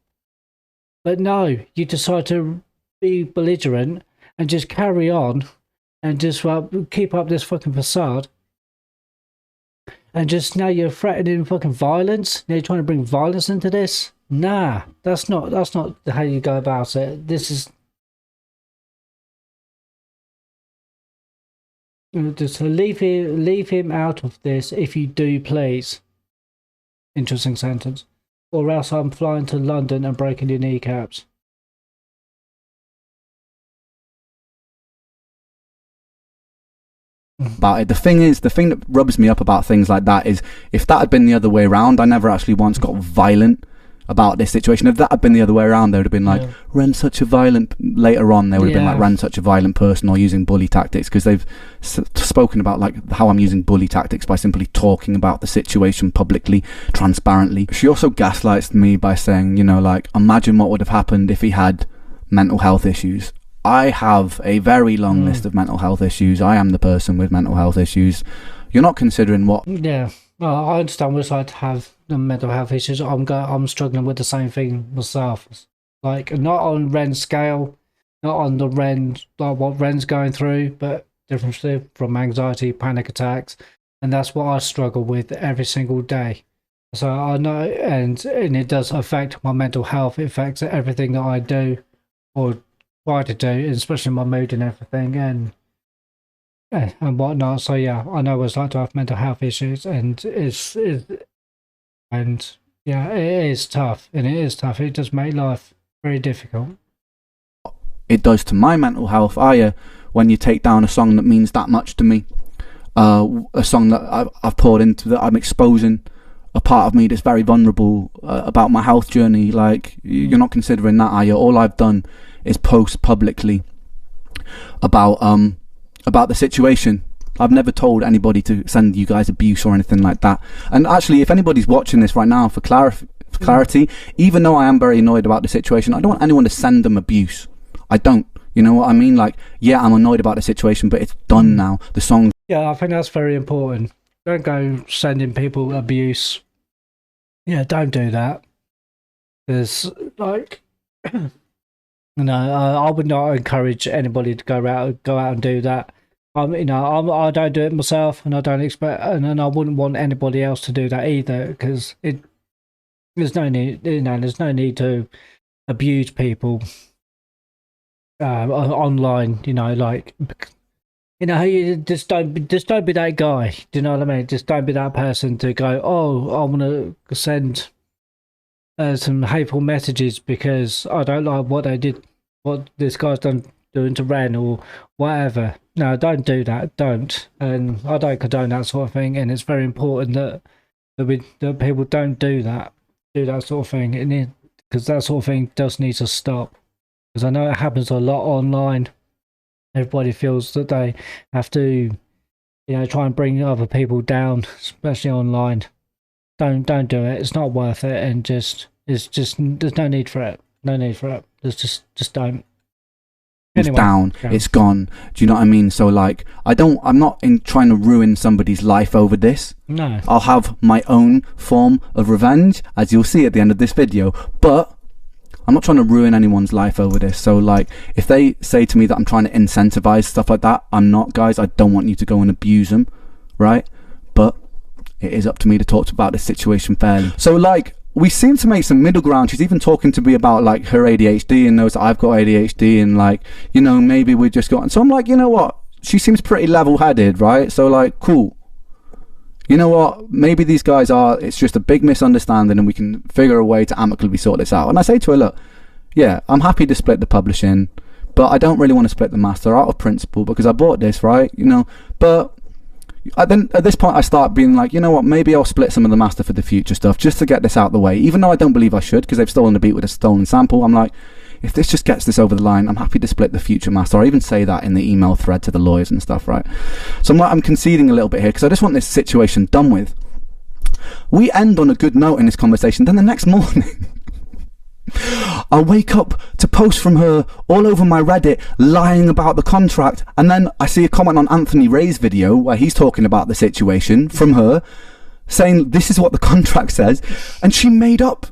But no, you decide to be belligerent and just carry on and just keep up this fucking facade. And just now you're threatening fucking violence. Now you're trying to bring violence into this. Nah, that's not how you go about it. This is just leave him out of this if you do, please. Interesting sentence. Or else I'm flying to London and breaking your kneecaps. About it. The thing that rubs me up about things like that is if that had been the other way around, I never actually once got violent about this situation. If that had been the other way around, they would have been like, Ren's such a violent, later on they would have been like, Ren's such a violent person or using bully tactics, because they've spoken about like how I'm using bully tactics by simply talking about the situation publicly, transparently. She also gaslights me by saying, like, imagine what would have happened if he had mental health issues. I have a very long list of mental health issues. I am the person with mental health issues. You're not considering what... Yeah, well, I understand what it's like to have the mental health issues. I'm struggling with the same thing myself. Like, not on Ren's scale, not on the Ren, like what Ren's going through, but differently from anxiety, panic attacks. And that's what I struggle with every single day. So I know, and it does affect my mental health. It affects everything that I do or try to do, especially my mood and everything and whatnot. So yeah, I know what it's like to have mental health issues, and it is tough, and it is tough. It does make life very difficult. It does to my mental health, when you take down a song that means that much to me, a song that I've poured into, that I'm exposing a part of me that's very vulnerable about my health journey. Like, you're not considering that, are you? All I've done is post publicly about the situation. I've never told anybody to send you guys abuse or anything like that. And actually, if anybody's watching this right now, for clarity, even though I am very annoyed about the situation, I don't want anyone to send them abuse. I don't. You know what I mean? Like, yeah, I'm annoyed about the situation, but it's done now. The song. Yeah, I think that's very important. Don't go sending people abuse. Yeah, don't do that. There's like... No, I would not encourage anybody to go out and do that. I don't do it myself, and I don't expect, and I wouldn't want anybody else to do that either, because there's no need, there's no need to abuse people online. You just don't be that guy. Do you know what I mean? Just don't be that person to go, oh, I want to send some hateful messages because I don't like what they did, what this guy's done doing to Ren or whatever. No, don't do that. Don't. And I don't condone that sort of thing. And it's very important that people don't do that sort of thing. And because that sort of thing does need to stop. Because I know it happens a lot online. Everybody feels that they have to, try and bring other people down, especially online. Don't do it. It's not worth it. And there's no need for it. No need for it. Just don't. It's down, it's gone. Do you know what I mean? So like, I'm not trying to ruin somebody's life over this. No. I'll have my own form of revenge, as you'll see at the end of this video. But I'm not trying to ruin anyone's life over this. So like, if they say to me that I'm trying to incentivize stuff like that, I'm not, guys. I don't want you to go and abuse them, right? But it is up to me to talk about this situation fairly. So like, we seem to make some middle ground. She's even talking to me about like her ADHD and knows that I've got ADHD and like, maybe we just got. So I'm like, you know what? She seems pretty level-headed, right? So like, cool. You know what? Maybe these guys it's just a big misunderstanding and we can figure a way to amicably sort this out. And I say to her, look, yeah, I'm happy to split the publishing, but I don't really want to split the master out of principle because I bought this, right? But then at this point I start being like, you know what, maybe I'll split some of the master for the future stuff just to get this out of the way, even though I don't believe I should because they've stolen the beat with a stolen sample. I'm like, if this just gets this over the line, I'm happy to split the future master. I even say that in the email thread to the lawyers and stuff, right? So I'm conceding a little bit here because I just want this situation done with. We end on a good note in this conversation. Then the next morning I wake up to posts from her all over my Reddit lying about the contract, and then I see a comment on Anthony Ray's video where he's talking about the situation from her, saying this is what the contract says, and she made up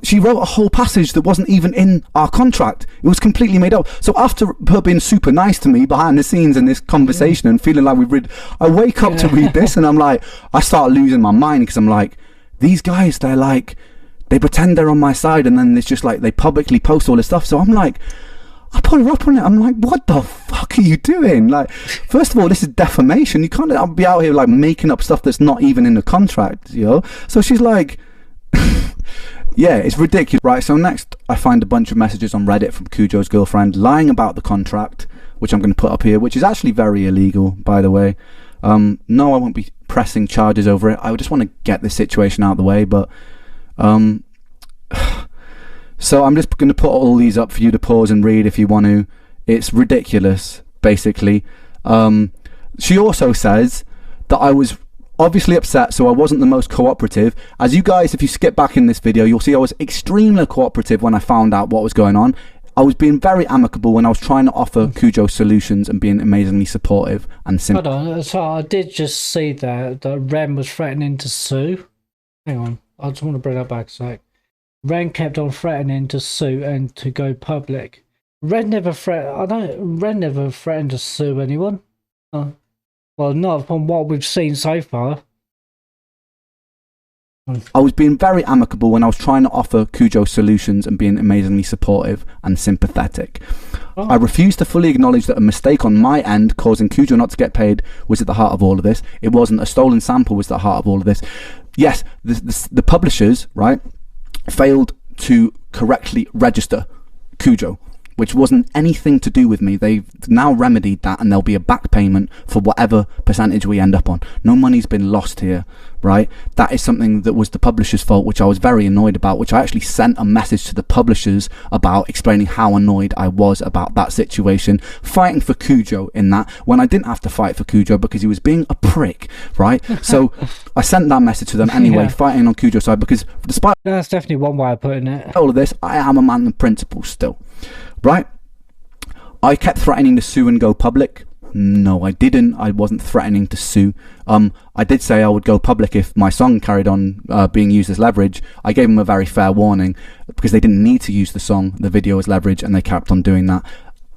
she wrote a whole passage that wasn't even in our contract. It was completely made up. So after her being super nice to me behind the scenes in this conversation and feeling like I wake up to read this and I'm like, I start losing my mind because I'm like, these guys, they're like, they pretend they're on my side and then it's just like they publicly post all this stuff. So I'm like, I put her up on it. I'm like, what the fuck are you doing? Like, first of all, this is defamation. You can't be out here like making up stuff that's not even in the contract, So she's like, yeah, it's ridiculous. Right, so next I find a bunch of messages on Reddit from Kujo's girlfriend lying about the contract, which I'm going to put up here, which is actually very illegal, by the way. No, I won't be pressing charges over it. I just want to get this situation out of the way, but so I'm just going to put all these up for you to pause and read if you want to. It's ridiculous, basically. She also says that I was obviously upset, so I wasn't the most cooperative. As you guys, if you skip back in this video, you'll see I was extremely cooperative when I found out what was going on. I was being very amicable when I was trying to offer Kujo solutions and being amazingly supportive and simple. Hold on, so I did just see that Ren was threatening to sue. Hang on, I just want to bring that back a sec. Ren kept on threatening to sue and to go public. Ren never threatened to sue anyone. Well, not from what we've seen so far. I was being very amicable when I was trying to offer Kujo solutions and being amazingly supportive and sympathetic. Oh. I refused to fully acknowledge that a mistake on my end causing Kujo not to get paid was at the heart of all of this. It wasn't. A stolen sample was at the heart of all of this. Yes, the publishers, right, failed to correctly register Kujo, which wasn't anything to do with me. They've now remedied that and there'll be a back payment for whatever percentage we end up on. No money's been lost here, right? That is something that was the publisher's fault, which I was very annoyed about, which I actually sent a message to the publishers about, explaining how annoyed I was about that situation, fighting for Kujo in that, when I didn't have to fight for Kujo because he was being a prick, right? So I sent that message to them anyway, fighting on Kujo's side, because despite... That's definitely one way of putting it. All of this, I am a man of principle still. Right? I kept threatening to sue and go public. No, I didn't. I wasn't threatening to sue. I did say I would go public if my song carried on being used as leverage. I gave them a very fair warning because they didn't need to use the song, the video as leverage, and they kept on doing that.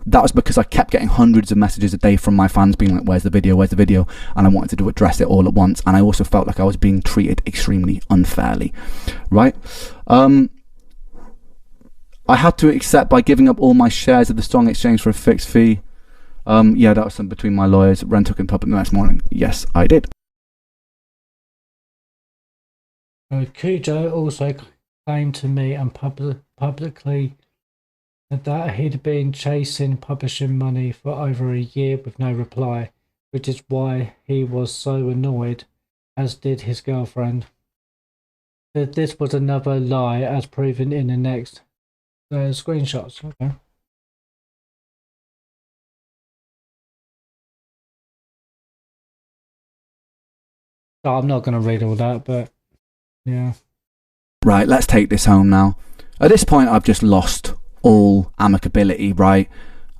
That was because I kept getting hundreds of messages a day from my fans being like, where's the video, where's the video? And I wanted to address it all at once. And I also felt like I was being treated extremely unfairly. Right? I had to accept by giving up all my shares of the song in exchange for a fixed fee. Yeah, that was something between my lawyers. Ren took in public the next morning. Yes, I did. Kujo also claimed to me and publicly and that he'd been chasing publishing money for over a year with no reply, which is why he was so annoyed, as did his girlfriend. That this was another lie, as proven in the next screenshots. Okay. So I'm not going to read all that, but yeah. Right, let's take this home now. At this point, I've just lost all amicability, right?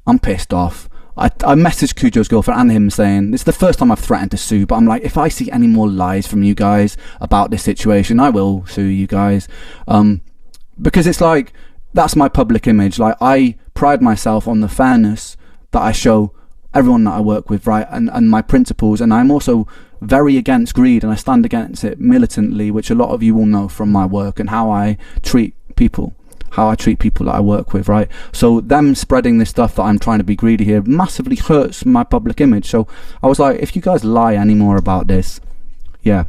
I'm pissed off. I messaged Kujo's girlfriend and him saying, this is the first time I've threatened to sue, but I'm like, if I see any more lies from you guys about this situation, I will sue you guys. Because it's like, that's my public image. Like, I pride myself on the fairness that I show everyone that I work with, right? And my principles. And I'm also very against greed, and I stand against it militantly, which a lot of you will know from my work and how I treat people. How I treat people that I work with, right? So them spreading this stuff that I'm trying to be greedy here massively hurts my public image. So I was like, if you guys lie anymore about this, yeah,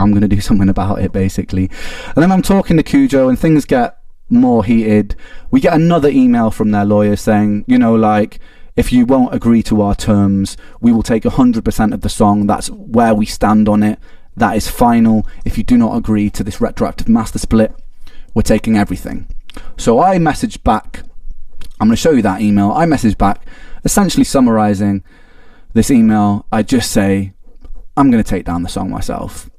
I'm going to do something about it, basically. And then I'm talking to Kujo and things get more heated. We get another email from their lawyer saying, you know, like, if you won't agree to our terms, we will take 100% of the song. That's where we stand on it. That is final. If you do not agree to this retroactive master split, we're taking everything. So I messaged back. I'm going to show you that email. I messaged back, essentially summarizing this email. I just say, I'm going to take down the song myself.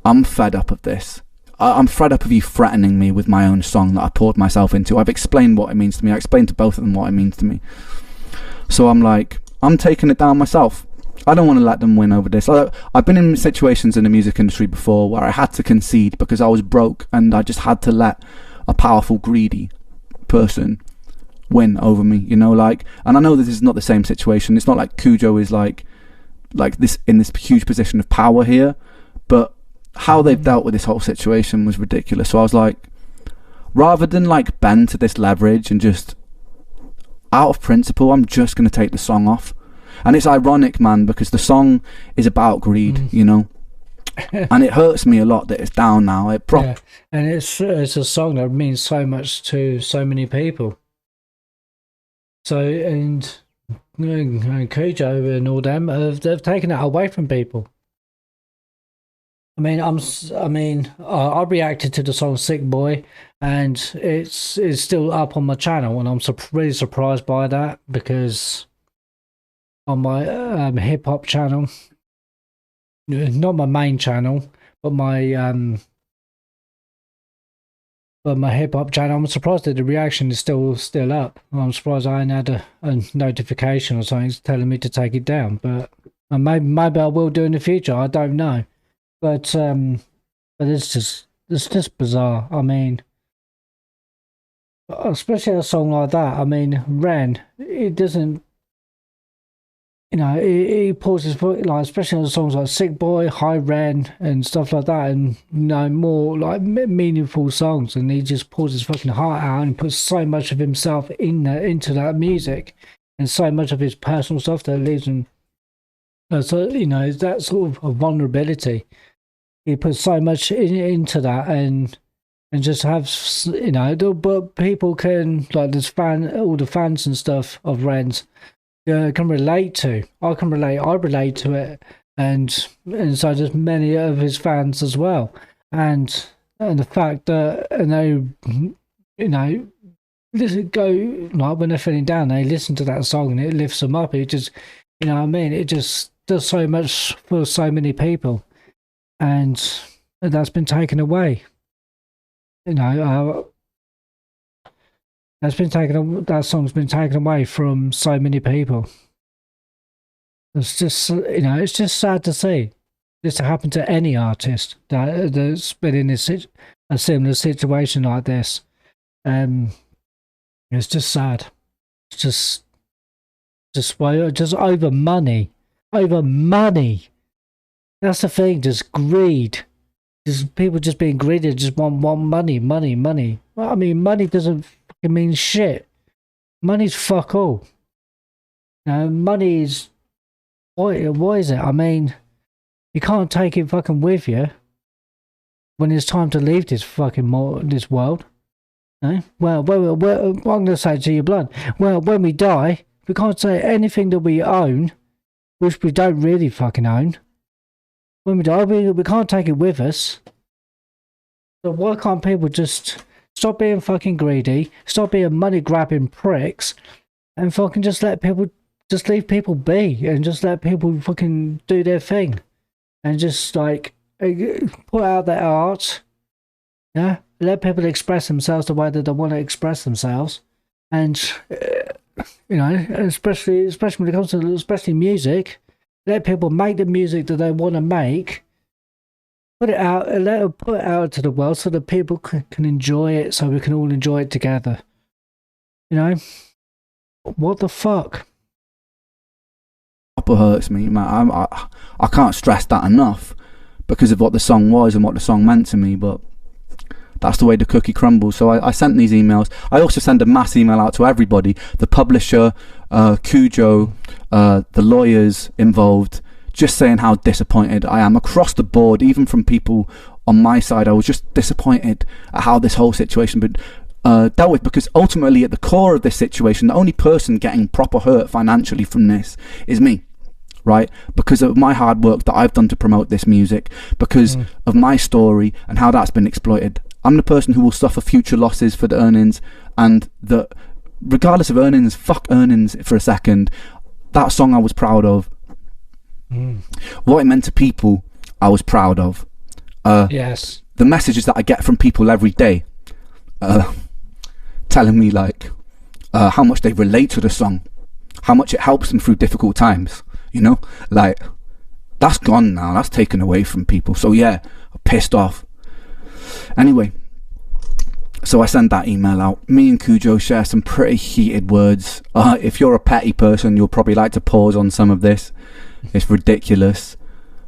I'm fed up of this. I'm fed up of you threatening me with my own song that I poured myself into. I've explained what it means to me. I explained to both of them what it means to me. So I'm like, I'm taking it down myself. I don't want to let them win over this. I've been in situations in the music industry before where I had to concede because I was broke, and I just had to let a powerful, greedy person win over me, you know, like. And I know this is not the same situation. It's not like Kujo is like this in this huge position of power here, but how they've dealt with this whole situation was ridiculous. So I was like, rather than like bend to this leverage and just out of principle, I'm just going to take the song off. And it's ironic, man, because the song is about greed, you know, and it hurts me a lot that it's down now. Yeah, and it's a song that means so much to so many people. So, and Kujo and all them, they've taken it away from people. I I reacted to the song "Sick Boy," and it's still up on my channel, and I'm really surprised by that, because on my hip hop channel, not my main channel, but my hip hop channel, I'm surprised that the reaction is still up. I'm surprised I ain't had a notification or something telling me to take it down. But maybe I will do in the future. I don't know. But it's just bizarre. I mean, especially a song like that. I mean, Ren, it doesn't. You know, he pauses for, like, especially on songs like "Sick Boy," "High Ren," and stuff like that, and you know, more like meaningful songs, and he just pours his fucking heart out and puts so much of himself into that music, and so much of his personal stuff that leaves him. So you know, that sort of a vulnerability. He puts so much into that, and just have, you know, but people can, like, all the fans and stuff of Ren's. Can relate to. I relate to it, and so does many of his fans as well. And the fact that, you know, go, like, when they're feeling down, they listen to that song and it lifts them up. It just, you know what I mean? It just does so much for so many people, and that's been taken away. You know, that song's been taken away from so many people. It's just, you know, it's just sad to see this happen to any artist that's been in a similar situation like this. It's just sad. It's just over money. Over money. That's the thing. Just greed. Just people just being greedy. Just want money. Well, I mean, money doesn't it means shit. Money's fuck all. Money is what is it? I mean, you can't take it fucking with you when it's time to leave this fucking this world. No? Well, I'm going to say to you blunt. Well, when we die, we can't say anything that we own, which we don't really fucking own. When we die, we can't take it with us. So why can't people just stop being fucking greedy, stop being money-grabbing pricks, and fucking just leave people be, and just let people fucking do their thing, and just like put out their art, yeah. Let people express themselves the way that they want to express themselves, and you know, especially when it comes to especially music, let people make the music that they want to make, put it out, put it out to the world so that people can enjoy it, so we can all enjoy it together. You know, what the fuck? Proper hurts me, man. I can't stress that enough because of what the song was and what the song meant to me, but that's the way the cookie crumbles. So I sent these emails. I also sent a mass email out to everybody, the publisher, Cujo, the lawyers involved, just saying how disappointed I am across the board, even from people on my side. I was just disappointed at how this whole situation been dealt with, because ultimately at the core of this situation, the only person getting proper hurt financially from this is me. Right, because of my hard work that I've done to promote this music, because of my story and how that's been exploited. I'm the person who will suffer future losses for the earnings, and that regardless of earnings, fuck earnings for a second, that song I was proud of. What it meant to people, I was proud of. Yes. The messages that I get from people every day, telling me like how much they relate to the song, how much it helps them through difficult times. You know, like, that's gone now. That's taken away from people. So yeah, I'm pissed off. Anyway, so I sent that email out. Me and Cujo share some pretty heated words. If you're a petty person, you'll probably like to pause on some of this. It's ridiculous.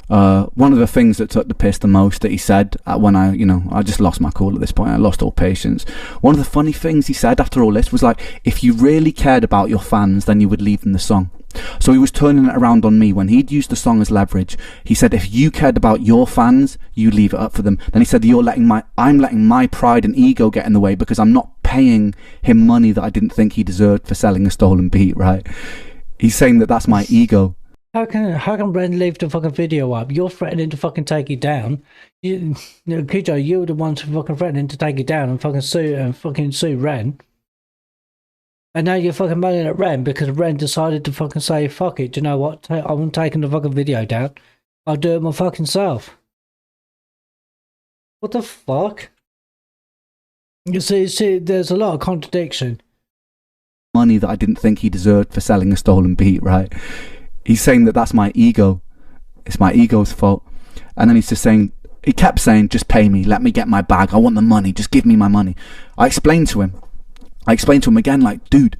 One of the things that took the piss the most that he said when I just lost my cool at this point. I lost all patience. One of the funny things he said after all this was like, if you really cared about your fans, then you would leave them the song. So he was turning it around on me when he'd used the song as leverage. He said, if you cared about your fans, you leave it up for them. Then he said, I'm letting my pride and ego get in the way because I'm not paying him money that I didn't think he deserved for selling a stolen beat, right? He's saying that that's my ego. How can Ren leave the fucking video up? You're threatening to fucking take it down. Cujo, you were the one fucking threatening to take it down and fucking sue Ren. And now you're fucking moaning at Ren because Ren decided to fucking say, fuck it, do you know what? I'm taking the fucking video down. I'll do it my fucking self. What the fuck? You see, there's a lot of contradiction. Money that I didn't think he deserved for selling a stolen beat, right? He's saying that that's my ego. It's my ego's fault. And then he kept saying, just pay me, let me get my bag. I want the money, just give me my money. I explained to him again, like, dude,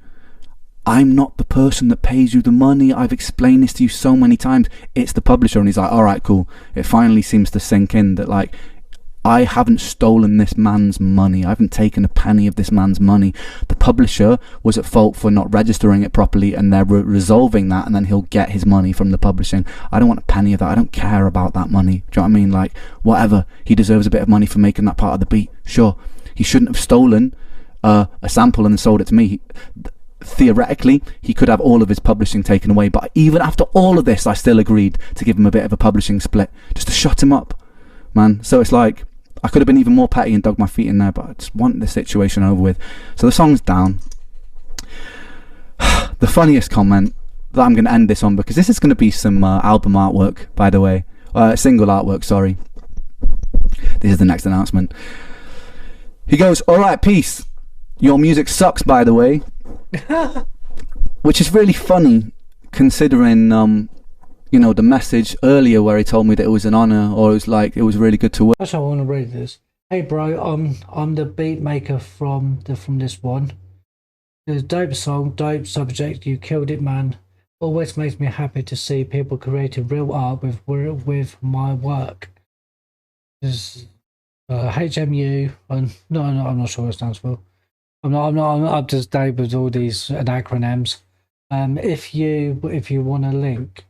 I'm not the person that pays you the money. I've explained this to you so many times. It's the publisher. And he's like, all right, cool. It finally seems to sink in that, like, I haven't stolen this man's money. I haven't taken a penny of this man's money. The publisher was at fault for not registering it properly, and they're resolving that, and then he'll get his money from the publishing. I don't want a penny of that. I don't care about that money. Do you know what I mean? Like, whatever. He deserves a bit of money for making that part of the beat. Sure. He shouldn't have stolen a sample and sold it to me. Theoretically, he could have all of his publishing taken away, but even after all of this, I still agreed to give him a bit of a publishing split, just to shut him up, man. So it's like, I could have been even more petty and dug my feet in there, but I just want this situation over with. So the song's down. The funniest comment that I'm going to end this on, because this is going to be some album artwork, by the way. Single artwork, sorry. This is the next announcement. He goes, alright, peace. Your music sucks, by the way. Which is really funny, considering the message earlier where he told me that it was an honor, or it was like, it was really good to work. Actually, I want to read this. Hey bro, I'm the beat maker from this one. It's a dope song, dope subject, you killed it, man. Always makes me happy to see people creating real art with my work. There's HMU, I'm not sure what it stands for. I'm not up to date with all these acronyms. If you want a link,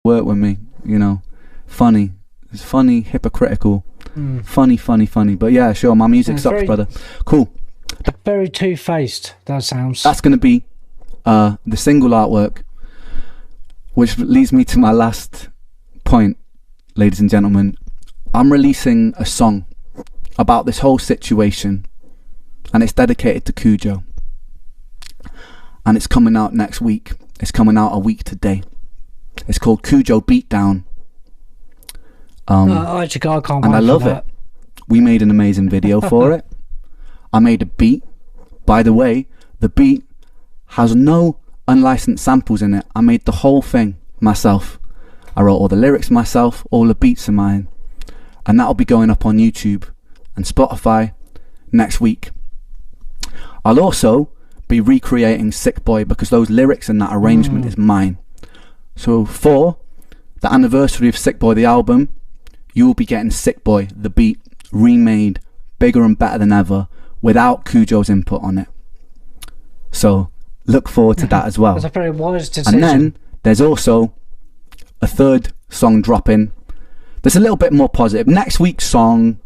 work with me, funny. It's funny, hypocritical, Funny. But yeah, sure, my music sucks, very, brother. Cool. Very two-faced, that sounds. That's going to be the single artwork, which leads me to my last point, ladies and gentlemen. I'm releasing a song about this whole situation, and it's dedicated to Cujo. And it's coming out next week. It's coming out a week today. It's called Cujo Beatdown. Actually, I can't. And I love it. We made an amazing video for it. I made a beat. By the way, the beat has no unlicensed samples in it. I made the whole thing myself. I wrote all the lyrics myself. All the beats are mine. And that'll be going up on YouTube and Spotify next week. I'll also be recreating Sick Boy, because those lyrics and that arrangement is mine. So for the anniversary of Sick Boy the album, you will be getting Sick Boy the beat remade, bigger and better than ever, without Cujo's input on it. So look forward to that as well. That's a very wise decision. And then there's also a third song dropping. There's a little bit more positive. Next week's song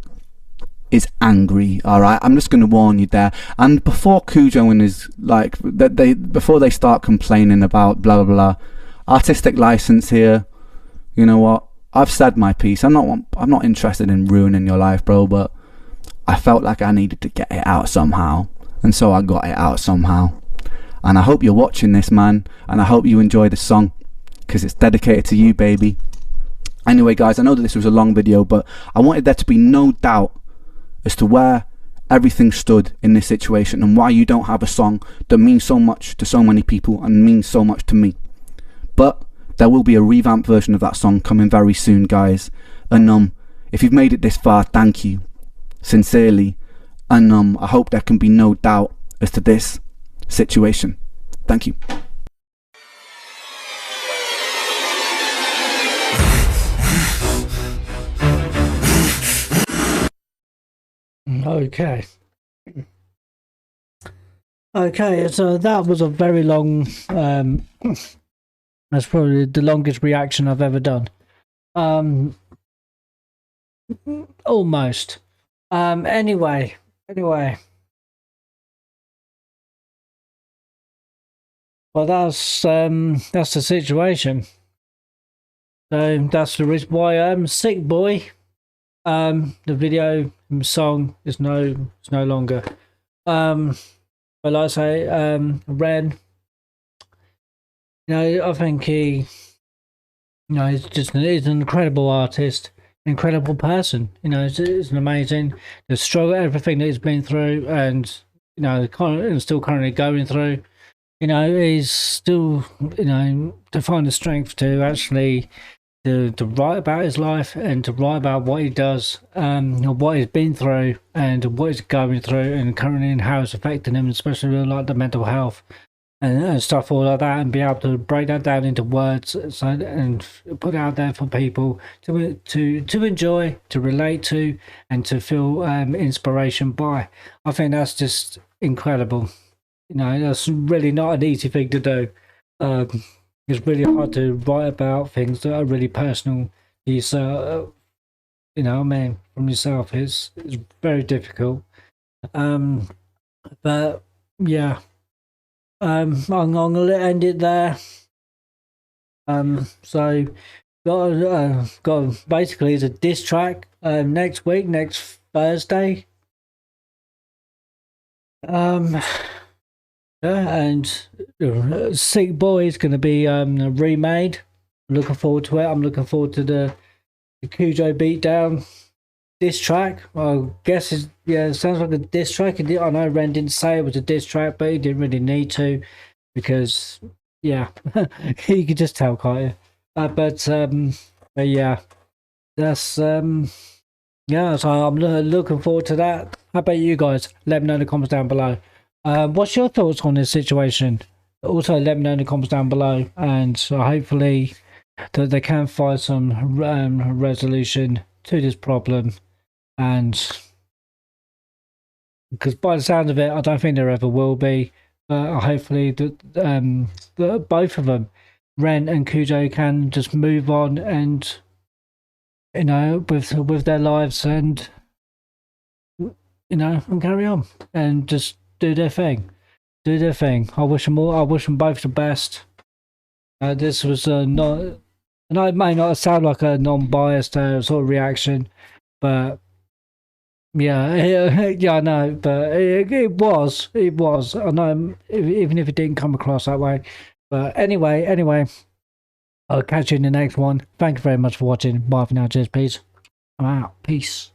is angry, alright? I'm just going to warn you there. And before Cujo and his, like, before they start complaining about blah blah blah, artistic license here, you know what? I've said my piece. I'm not interested in ruining your life, bro, but I felt like I needed to get it out somehow, and so I got it out somehow. And I hope you're watching this, man, and I hope you enjoy the song, because it's dedicated to you, baby. Anyway, guys, I know that this was a long video, but I wanted there to be no doubt as to where everything stood in this situation, and why you don't have a song that means so much to so many people and means so much to me. But there will be a revamped version of that song coming very soon, guys. And if you've made it this far, thank you sincerely. And I hope there can be no doubt as to this situation. Thank you. Okay, so that was a very long that's probably the longest reaction I've ever done. Almost. Anyway. Well, that's the situation. So that's the reason why Sick Boy, the video song is no longer. But like I say, Ren, you know, I think he, you know, he's an incredible artist, incredible person. You know, it's an amazing, the struggle, everything that he's been through, and you know, still currently going through. You know, he's still, you know, to find the strength to actually to write about his life, and to write about what he does, what he's been through, and what he's going through, and currently, and how it's affecting him, especially with, like, the mental health and stuff all like that, and be able to break that down into words, so, and put it out there for people to enjoy, to relate to, and to feel inspiration by. I think that's just incredible. You know, that's really not an easy thing to do. It's really hard to write about things that are really personal. You know, I mean, from yourself, it's very difficult. But yeah, I'm gonna end it there. So got basically it's a diss track next week, next Thursday. And Sick Boy is going to be remade. I'm looking forward to it. I'm looking forward to the Cujo Beatdown diss track. I guess it sounds like a diss track. I know Ren didn't say it was a diss track, but he didn't really need to, because yeah, you could just tell, can't you? But yeah, that's yeah. So I'm looking forward to that. How about you guys? Let me know in the comments down below. What's your thoughts on this situation? Also, let me know in the comments down below, and hopefully that they can find some resolution to this problem. And because by the sound of it, I don't think there ever will be. Hopefully that both of them, Ren and Cujo, can just move on and you know, with their lives, and you know, and carry on and just do their thing. Do their thing. I wish them all. I wish them both the best. This was not, and it may not sound like a non-biased sort of reaction, but yeah, yeah, I know, but it was. I know, even if it didn't come across that way. But anyway, I'll catch you in the next one. Thank you very much for watching. Bye for now. Cheers, peace. I'm out. Peace.